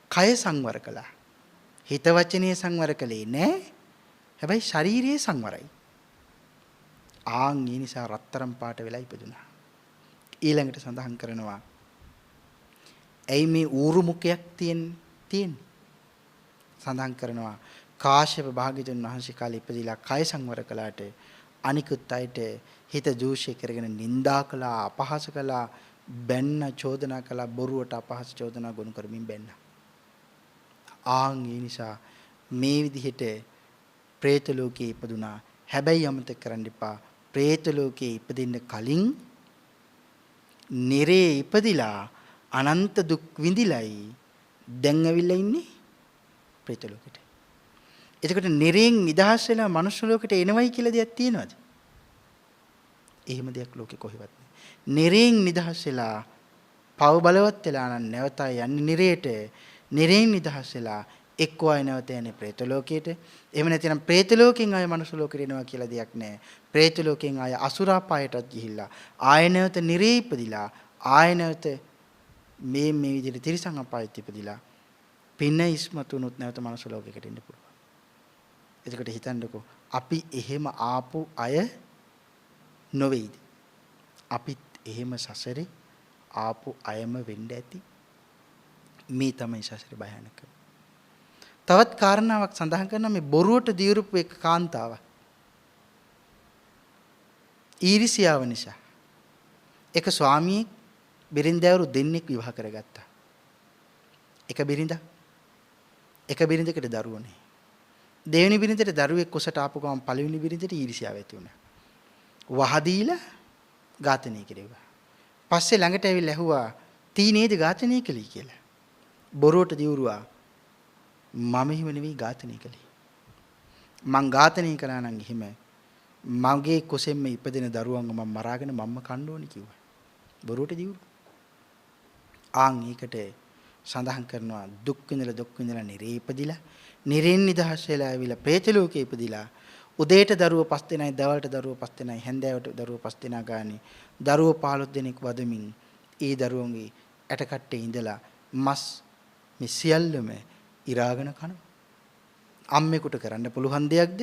කය සංවර කළා. හිත වචනේ සංවර කළේ නෑ. හැබැයි ශාරීරියේ සංවරයි. ආන් ඒ නිසා රත්තරම් පාට වෙලා ඉපදුනා. ඊළඟට සඳහන් කරනවා ඇයි මේ ඌරු මුඛයක් තියෙන්නේ? සඳහන් කරනවා කාශ්‍යප භාග්‍යවතුන් වහන්සේ කාලේ ඉපදිලා කය සංවර කළාට අනිකුත් අයට හිත දූෂ්‍ය කරගෙන නිඳා කළා, අපහාස කළා, බැන්න චෝදනා කළා, බොරුවට අපහාස චෝදනා ගොනු කරමින් බැන්න. ආන් ඒ නිසා මේ විදිහට പ്രേත ලෝකේ ඉපදුනා. හැබැයි අමතක කරන්න එපා. പ്രേත ලෝකේ ඉපදෙන්න කලින් නිරේ ඉපදිලා අනන්ත දුක් විඳිලයි දැන් ඇවිල්ලා ඉන්නේ പ്രേත ලෝකෙට. එතකොට නිරෙන් නිදහස් වෙලා මනුෂ්‍ය ලෝකෙට එනවයි කියලා දෙයක් තියෙනවද? එහෙම දෙයක් ලෝකේ කොහෙවත් නැහැ. නිරෙන් නිදහස් වෙලා පව බලවත් වෙලා නම් නැවත යන්නේ නිරේට. නිරෙන් නිදහස් වෙලා එක්කෝ අය නැවත යන්නේ പ്രേත ලෝකෙට. එහෙම නැතිනම් പ്രേත ලෝකෙන් ආය මනුෂ්‍ය ලෝකෙට එනවා කියලා දෙයක් නැහැ. ප්‍රේත ලෝකෙන් ආය අසුරාපායටත් ගිහිල්ලා ආය නැවත නිරේ ඉපදිලා ආය නැවත මේ විදිහට තිරිසන් අපායෙත් ඉපදිලා පින්න ඉස්මතුනොත් නැවත මනුෂ්‍ය ලෝකෙකට එන්න පුළුවන්. එතකොට හිතන්නකෝ අපි එහෙම ආපු අය නොවේද? අපිත් එහෙම සසරේ ආපු අයම වෙන්න ඇති. මේ තමයි සසරේ භයානක. තවත් කාරණාවක් සඳහන් කරනවා මේ බොරුවට දියුරුපු එක කාන්තාවක්. ඊර්ෂ්‍යාව නිසා එක ස්වාමියෙක් බිරින්දෑවරු දෙන්නෙක් විවාහ කරගත්තා. එක බිරිඳකට දරුවෝ නැහැ. දෙවෙනි බිරිඳට දරුවෙක් කුසට ආපු ගමන් පළවෙනි බිරිඳට ඊර්ෂ්‍යාව ඇති වුණා. වහදීලා ඝාතනය කෙරෙව්වා. පස්සේ ළඟට ඇවිල්ලා ඇහුවා "තී නේද ඝාතනය කළේ" කියලා. බොරුවට දිවුරුවා "මම හිම නෙවෙයි ඝාතනය කළේ. මං ඝාතනය කළා නම් එහෙම මගේ කුසෙන්ම ඉපදෙන දරුවන්ව මම මරාගෙන මම්ම කන්න ඕනි" කිව්වා. බොරුවට දිවුරු. ආන් ඒකට සඳහන් කරනවා දුක් විඳලා නිරේ ඉපදිලා නිරෙන් නිදහස් වෙලා ආවිලා പ്രേත ලෝකේ ඉපදිලා උදේට දරුවෝ 5 දෙනයි දවල්ට දරුවෝ 5 දෙනයි හැන්දෑවට දරුවෝ 5 දෙනා ගානේ දරුවෝ 15 දෙනෙක් වදමින් ඒ දරුවන්ගේ ඇටකට්ටේ ඉඳලා මස් මේ සියල්ලම ඉරාගෙන කනවා. අම්මෙකුට කරන්න පුළුවන් දෙයක්ද?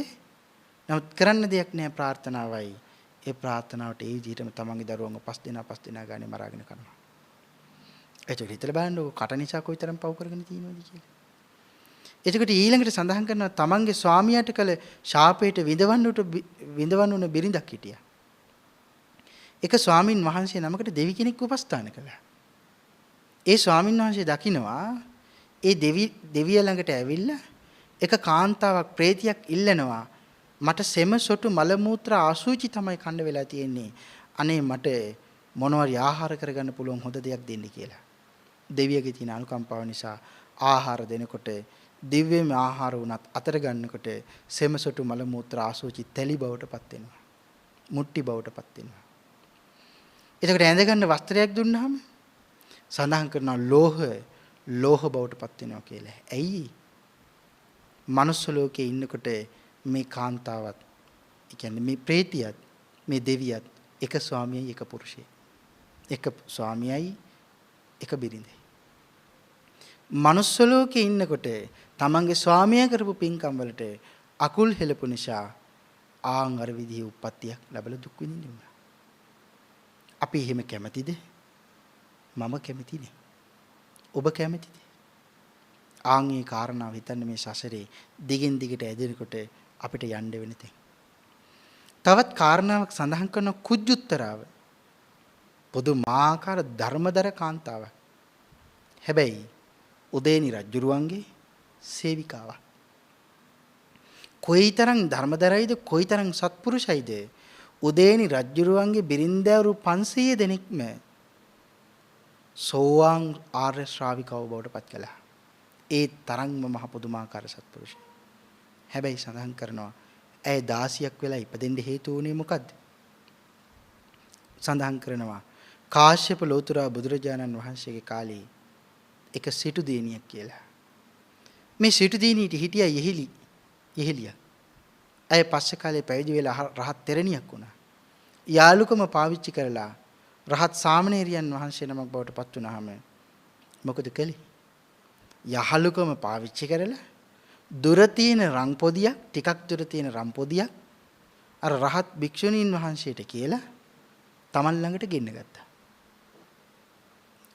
නමුත් කරන්න දෙයක් නෑ ප්‍රාර්ථනාවයි. ඒ ප්‍රාර්ථනාවට ඒ විදිහටම තමන්ගේ දරුවන්ව 5 දෙනා ගානේ මරාගෙන කනවා. එතකොට හිතලා බලන්නකො කට නිසා කොයිතරම් පව් කරගෙන තියෙනවද කියලා. එතකොට ඊළඟට සඳහන් කරනවා තමන්ගේ ස්වාමියාට කළ ශාපයට විඳවන්න බිරිඳක් හිටියා. එක ස්වාමින් වහන්සේ නමකට දෙවි කෙනෙක් උපස්ථාන කළා. ඒ ස්වාමින් වහන්සේ දකිනවා ඒ දෙවිය ළඟට ඇවිල්ලා එක කාන්තාවක් ප්‍රේතියක් ඉල්ලනවා මට සෙම සොටු මල මූත්‍ර ආසූචි තමයි කන්න වෙලා තියෙන්නේ. අනේ මට මොනවාරි ආහාර කරගන්න පුළුවන් හොඳ දෙයක් දෙන්න කියලා. දෙවියගේ තියෙන අනුකම්පාව නිසා ආහාර දෙනකොට දිව්‍යම ආහාර වුණත් අතර ගන්නකොට සෙම සොටු මල මූත්‍ර ආසූචි තැලි බවටපත් වෙනවා. මුට්ටි බවටපත් වෙනවා. එතකොට ඇඳ ගන්න වස්ත්‍රයක් දුන්නාම සඳහන් කරනවා ලෝහ බවටපත් වෙනවා කියලා. ඇයි? මනුස්ස ලෝකේ ඉන්නකොට මේ කාන්තාවත් ඒ කියන්නේ මේ ප්‍රේතියත් මේ දෙවියත් එක ස්වාමියයි එක පුරුෂයෙක්. එක ස්වාමියයි එක බිරිඳයි. මනුස්ස ලෝකේ ඉන්නකොට තමන්ගේ ස්වාමියා කරපු පින්කම් වලට අකුල් හෙලපු නිසා ආන් අර විදිහේ උප්පත්තියක් ලැබලා දුක් විඳිනවා. අපි එහෙම කැමතිද? මම කැමති නෑ. ඔබ කැමතිද? ආන් මේ කාරණාව හිතන්න මේ සසරේ දිගින් දිගට ඇදෙනකොට අපිට යන්න වෙන තැන්. තවත් කාරණාවක් සඳහන් කරන කුජුත්තරාව. පුදුමාකාර ධර්මදර කාන්තාවක්. හැබැයි උදේනි රජුරුවන්ගේ සේවිකාවක්. කොයිතරම් ධර්මදරයිද කොයිතරම් සත්පුරුෂයිද උදේනි රජුරුවන්ගේ බිරින්දෑවරු 500 දෙනෙක්ම සෝවාන් ආර්ය ශ්‍රාවිකව බවට පත් කළා. ඒ තරම්ම මහ පුදුමාකාර සත්පුරුෂය. හැබැයි සඳහන් කරනවා ඇය 16ක් වෙලා ඉපදෙන්න හේතු වුණේ මොකද්ද? සඳහන් කරනවා කාශ්‍යප ලෝතර බුදුරජාණන් වහන්සේගේ කාලේ එක සිටු දිනියක් කියලා. මේ සිටු දිනියට හිටියා යෙහෙලිය. ඇය පස්සේ කාලේ පැවිදි වෙලා රහත් තෙරණියක් වුණා. යාළුකම පාවිච්චි කරලා රහත් සාමණේරියන් වහන්සේ නමක් බවට පත් වුණාම මොකද කළේ? යහළුකම පාවිච්චි කරලා දුර තියෙන රන් පොදියක් ටිකක් දුර තියෙන රන් පොදියක් අර රහත් භික්ෂුණීන් වහන්සේට කියලා තමන් ළඟට ගෙන්න ගත්තා.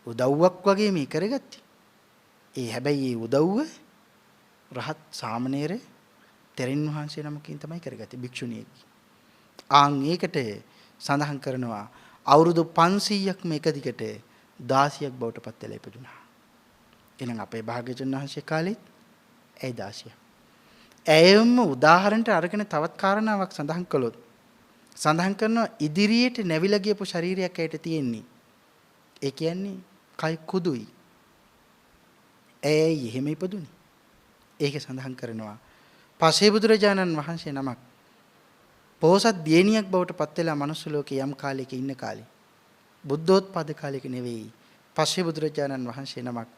උදව්වක් වගේ මේ කරගත්තේ. හැබැයි මේ උදව්ව රහත් සාමණේර තෙරින් වහන්සේ නමකින් තමයි කරගත්තේ භික්ෂුණියෙක්. ආන් ඒකට සඳහන් කරනවා අවුරුදු 500ක්ම එක දිගට 16ක් බවට පත් වෙලා ඉපදුනා. එහෙනම් අපේ භාග්‍යවතුන් වහන්සේ කාලෙත් ඇයි 16ක්. ඇයම උදාහරණට අරගෙන තවත් කාරණාවක් සඳහන් කළොත් සඳහන් කරනවා ඉදිරියට නැවිලා ගියපු ශරීරයක් ඇයට තියෙන්නේ. ඒ කියන්නේ කයි කුදුයි. ඇයි එහෙම ඉපදුනේ? ඒක සඳහන් කරනවා පසේ බුදුරජාණන් වහන්සේ නමක් පොහොසත් දියණියක් බවට පත් වෙලා මනුස්ස ලෝකේ යම් කාලයක ඉන්න කාලේ බුද්ධෝත්පාද කාලයක නෙවෙයි පසේ බුදුරජාණන් වහන්සේ නමක්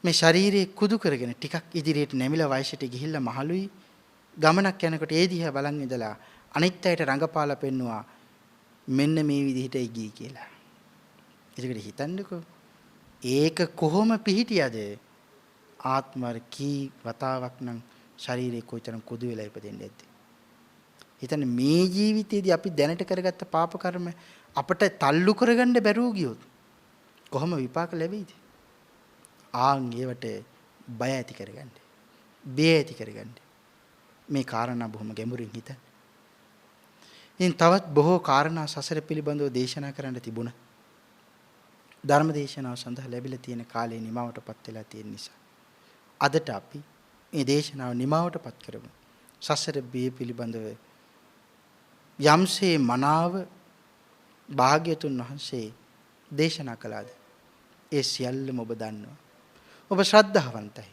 මේ ශරීරයේ කුදු කරගෙන ටිකක් ඉදිරියට නැමිලා වයසට ගිහිල්ලා මහලුයි ගමනක් යනකොට ඒ දිහා බලන් ඉඳලා අනිත් අයට රඟපාලා පෙන්නවා මෙන්න මේ විදිහටයි ගියේ කියලා. ඒකට හිතන්නකෝ ඒක කොහොම පිහිටියද ආත්මර කී වතාවක් නම් ශරීරේ කොයිතරම් කුදු වෙලා ඉපදෙන්නේ නැද්ද? හිතන්න මේ ජීවිතයේදී අපි දැනට කරගත්ත පාප කර්ම අපට තල්ලු කරගන්න බැරුව ගියොත් කොහොම විපාක ලැබෙයිද? ආන් ඒවට බය ඇති කරගන්න. බය ඇති කරගන්න. මේ කාරණා බොහොම ගැඹුරින් හිතන්න. ඉතින් තවත් බොහෝ කාරණා සසර පිළිබඳව දේශනා කරන්න තිබුණා. ධර්ම දේශනාව සඳහා ලැබිලා තියෙන කාලේ නිමවටපත් වෙලා තියෙන නිසා අදට අපි මේ දේශනාව නිමවටපත් කරමු. සසර බිය පිළිබඳව යම්සේ මනාව භාග්‍යතුන් වහන්සේ දේශනා කළාද ඒ සියල්ලම ඔබ දන්නවා. ඔබ ශ්‍රද්ධාවන්තයි.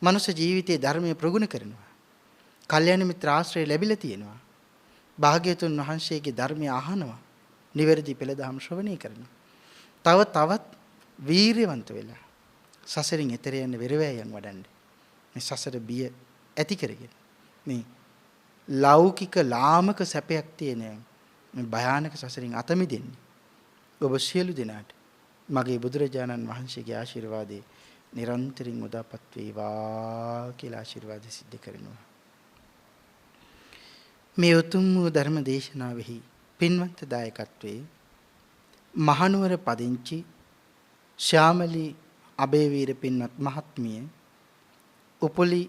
මනුෂ්‍ය ජීවිතයේ ධර්මයේ ප්‍රගුණ කරනවා. කල්යාණ මිත්‍ර ආශ්‍රය ලැබිලා තියෙනවා. භාග්‍යතුන් වහන්සේගේ ධර්මය අහනවා. නිවැරදි පෙළදහම් ශ්‍රවණය කරනවා. තවත් වීරියවන්ත වෙලා සසරින් එතර යන්න වෙරවැයන් වඩන්න. මේ සසර බිය ඇති කරගෙන මේ ලෞකික ලාමක සැපයක් තියෙන මේ භයානක සසරින් අත මිදෙන්නේ. ඔබ සියලු දෙනාට මගේ බුදුරජාණන් වහන්සේගේ ආශිර්වාදේ නිරන්තරයෙන් උදාපත් වේවා කියලා ආශිර්වාද සිද්ධ කරනවා. මේ උතුම් වූ ධර්ම දේශනාවෙහි පින්වන්ත දායකත්වයේ මහනුවර පදිංචි ශ්‍යාමලී අබේවීර පින්වත් මහත්මිය, උපොලි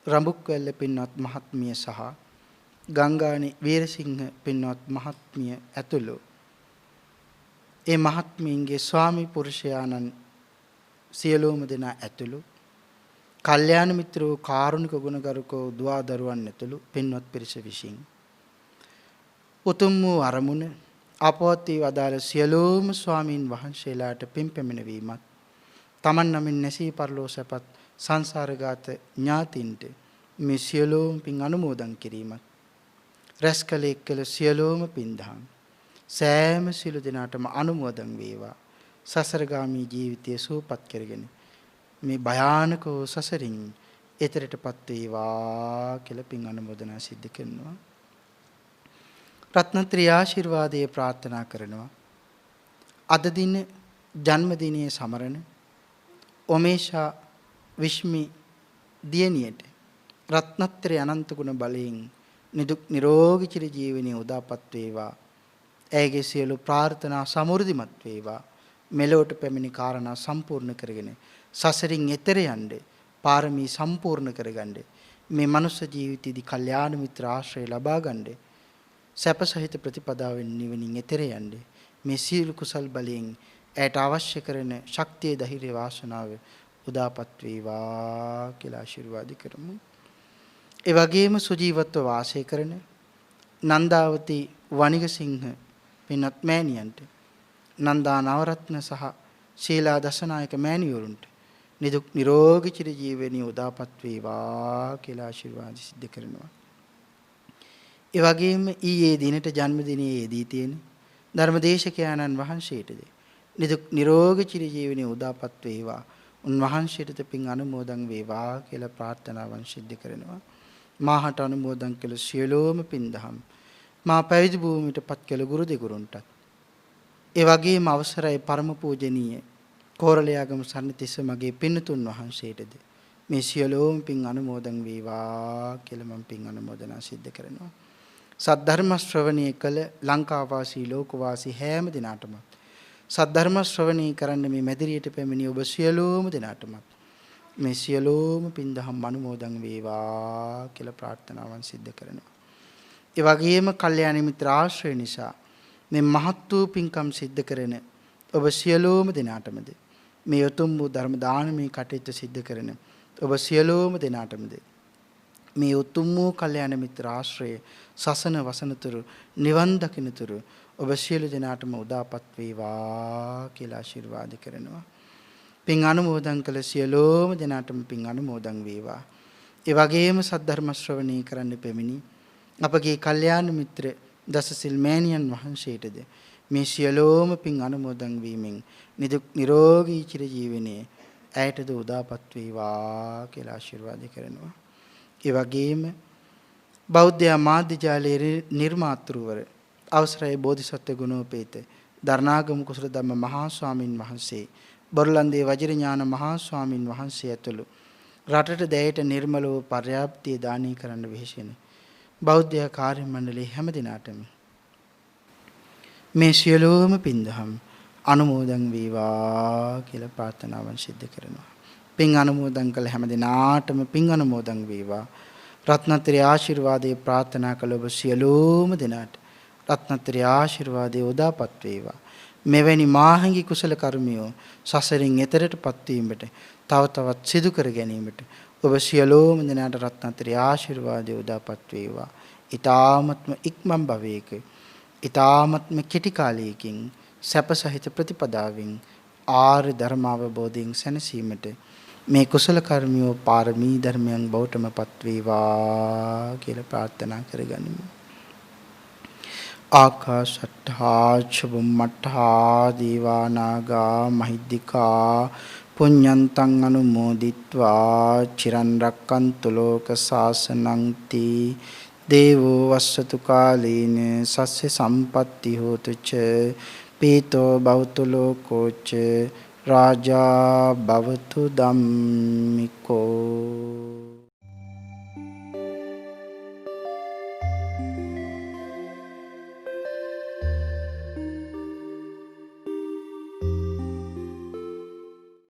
රඹුක්වැල්ල පින්වත් මහත්මිය සහ ගංගානි වීරසිංහ පින්වත් මහත්මිය ඇතුළු ඒ මහත්මීන්ගේ ස්වාමි පුරුෂයාණන් සියලුම දෙනා ඇතුළු කල්යාණ මිත්‍රෝ කාරුණික ගුණගරුකෝ දුවා දරුවන් ඇතුළු පින්වත් පිරිස විසින් උතුම් වූ අරමුණ අපවත් වී වදාළ සියලුම ස්වාමීන් වහන්සේලාට පින් පැමිණවීමත් තමන් නමින් නැසී පරලෝ සැපත් සංසාරගත ඥාතින්ට මේ සියලුම පින් අනුමෝදන් කිරීමත් රැස්කලේ කළ සියලුම පින්දහම් සෑම සිළු දිනාටම අනුමෝදන් වේවා. සසරගාමී ජීවිතය සූපත් කරගෙන මේ භයානක සසරින් එතරටපත් වේවා කියලා පින් අනුමෝදනා සිද්ධ කරනවා. රත්නත්‍රි ආශිර්වාදයේ ප්‍රාර්ථනා කරනවා. අද දින ජන්මදිනයේ සමරන ඔමේෂා විශ්මි දියණියට රත්නත්‍රි අනන්ත ගුණ බලයෙන් නිදුක් නිරෝගී චිර ජීවනයේ උදාපත් වේවා. ඇයගේ සියලු ප්‍රාර්ථනා සමෘද්ධිමත් වේවා. මෙලොවට පැමිණි කාරණා සම්පූර්ණ කරගෙන සසරින් එතෙර යන්න පාරමී සම්පූර්ණ කරගන්න මේ මනුෂ්‍ය ජීවිතයේදී කල්යාණ මිත්‍ර ආශ්‍රය ලබා ගන්න සැප සහිත ප්‍රතිපදාවෙන් නිවනින් එතෙර යන්න මේ සීල කුසල් බලයෙන් ඇයට අවශ්‍ය කරන ශක්තිය ධෛර්ය වාසනාව උදාපත් වේවා කියලා ආශිර්වාද කරමු. ඒ වගේම සුජීවත්ව වාසය කරන නන්දාවති වනිගසිංහ පින්වත් මෑණියන්ට නන්දා නවරත්න සහ ශීලා දසනායක මෑණිවරුන්ට නිදුක් නිරෝගී චිර ජීවනයේ උදාපත් වේවා කියලා ආශිර්වාද සිද්ධ කරනවා. ඒ වගේම ඊයේ දිනට ජන්මදිනයේදී තියෙන ධර්මදේශකයන්න් වහන්සේටද නිදුක් නිරෝගී චිර ජීවනයේ උදාපත් වේවා. උන්වහන්සේට පින් අනුමෝදන් වේවා කියලා ප්‍රාර්ථනාවන් සිද්ධ කරනවා. මාහට අනුමෝදන් කළ සියලුම පින්දහම් මා පැවිදි භූමියටපත් කළ ගුරු දෙගුරුන්ටත් ඒ වගේම අවසරයි පරම පූජනීය කෝරළයාගම සම්නිතිස්ස මගේ පින්තුන් වහන්සේටද මේ සියලුම පින් අනුමෝදන් වේවා කියලා මම පින් අනුමෝදනා සිද්ධ කරනවා. සද්ධර්ම ශ්‍රවණය කළ ලංකාවාසී ලෝකවාසී හැම දිනාටම සද්ධර්ම ශ්‍රවණය කරන්න මේ මැදිරියට පැමිණි ඔබ සියලුම දිනාටම මේ සියලුම පින්දහම් අනුමෝදන් වේවා කියලා ප්‍රාර්ථනාවන් සිද්ධ කරනවා. ඒ වගේම කල්යාණ මිත්‍ර ආශ්‍රය නිසා මේ මහත් වූ පින්කම් සිද්ධ කරන ඔබ සියලුම දෙනාටමද මේ උතුම් වූ ධර්ම දානමය කටයුතු සිද්ධ කරන ඔබ සියලුම දෙනාටමද මේ උතුම් වූ කල්යාණ මිත්‍ර ආශ්‍රය සසන වසනතුරු නිවන් දකින්නතුරු ඔබ සියලු දෙනාටම උදාපත් වේවා කියලා ආශිර්වාද කරනවා. පින් අනුමෝදන් කළ සියලුම දෙනාටම පින් අනුමෝදන් වේවා. ඒ වගේම සද්ධර්ම ශ්‍රවණී කරන්න පෙමිනි අපගේ කල්යාණ මිත්‍ර දසසිල් මෑණියන් වහන්සේටද මේ සියලුම පින් අනුමෝදන් වීමෙන් නිදුක් නිරෝගී චිර ජීවනයේ ඇයටද උදාපත් වේවා කියලා ආශිර්වාද කරනවා. ඒ වගේම බෞද්ධ මාධ්‍ය ජාලයේ නිර්මාතෘවර අවසරයි බෝධිසත්ව ගුණෝපේත දරණාගම කුසල ධම්ම මහා ස්වාමින් වහන්සේ බොරලන්දේ වජිරඥාන මහා ස්වාමින් වහන්සේ ඇතුළු රටට දැයට නිර්මල වූ පර්‍යාප්තිය දානී කරන්න වෙහෙසෙන බෞද්ධ කාර්ය මණ්ඩලයේ හැම දිනාටම මේ සියලුම පින්දහම් අනුමෝදන් වේවා කියලා ප්‍රාර්ථනාවන් සිද්ධ කරනවා. පින් අනුමෝදන් කළ හැම දිනාටම පින් අනුමෝදන් වේවා. රත්නත්‍රි ආශිර්වාදේ ප්‍රාර්ථනා කළ ඔබ සියලුම දෙනාට රත්නත්‍රි ආශිර්වාදේ උදාපත් වේවා. මෙවැනි මාහඟි කුසල කර්මියෝ සසරින් එතරටපත් වීමට තව තවත් සිදු කර ගැනීමට ඔබ සියලුම දෙනාට රත්නත්‍රි ආශිර්වාදේ උදාපත් වේවා. ඊ타ත්ම ඉක්මන් භවයක ඊ타ත්ම කෙටි කාලයකින් සැප සහිත ප්‍රතිපදාවෙන් ආර්ය ධර්ම අවබෝධයෙන් සැනසීමට මේ කුසල කර්මියෝ පාරමී ධර්මයන් බෞතමපත් වේවා කියලා ප්‍රාර්ථනා කරගනිමු. ආකාශට්ඨා චුම්මට්ඨා දීවා නාග මහිද්దికා පුඤ්ඤන්තං අනුමෝදිත්වා චිරන් රැක්කන්තු ලෝක සාසනං තී දේවෝ වස්සතු කාලේන සස්්‍ය සම්පatti හෝතු ච පීතෝ බෞතු ලෝකෝ ච රාජා භවතු ධම්මිකෝ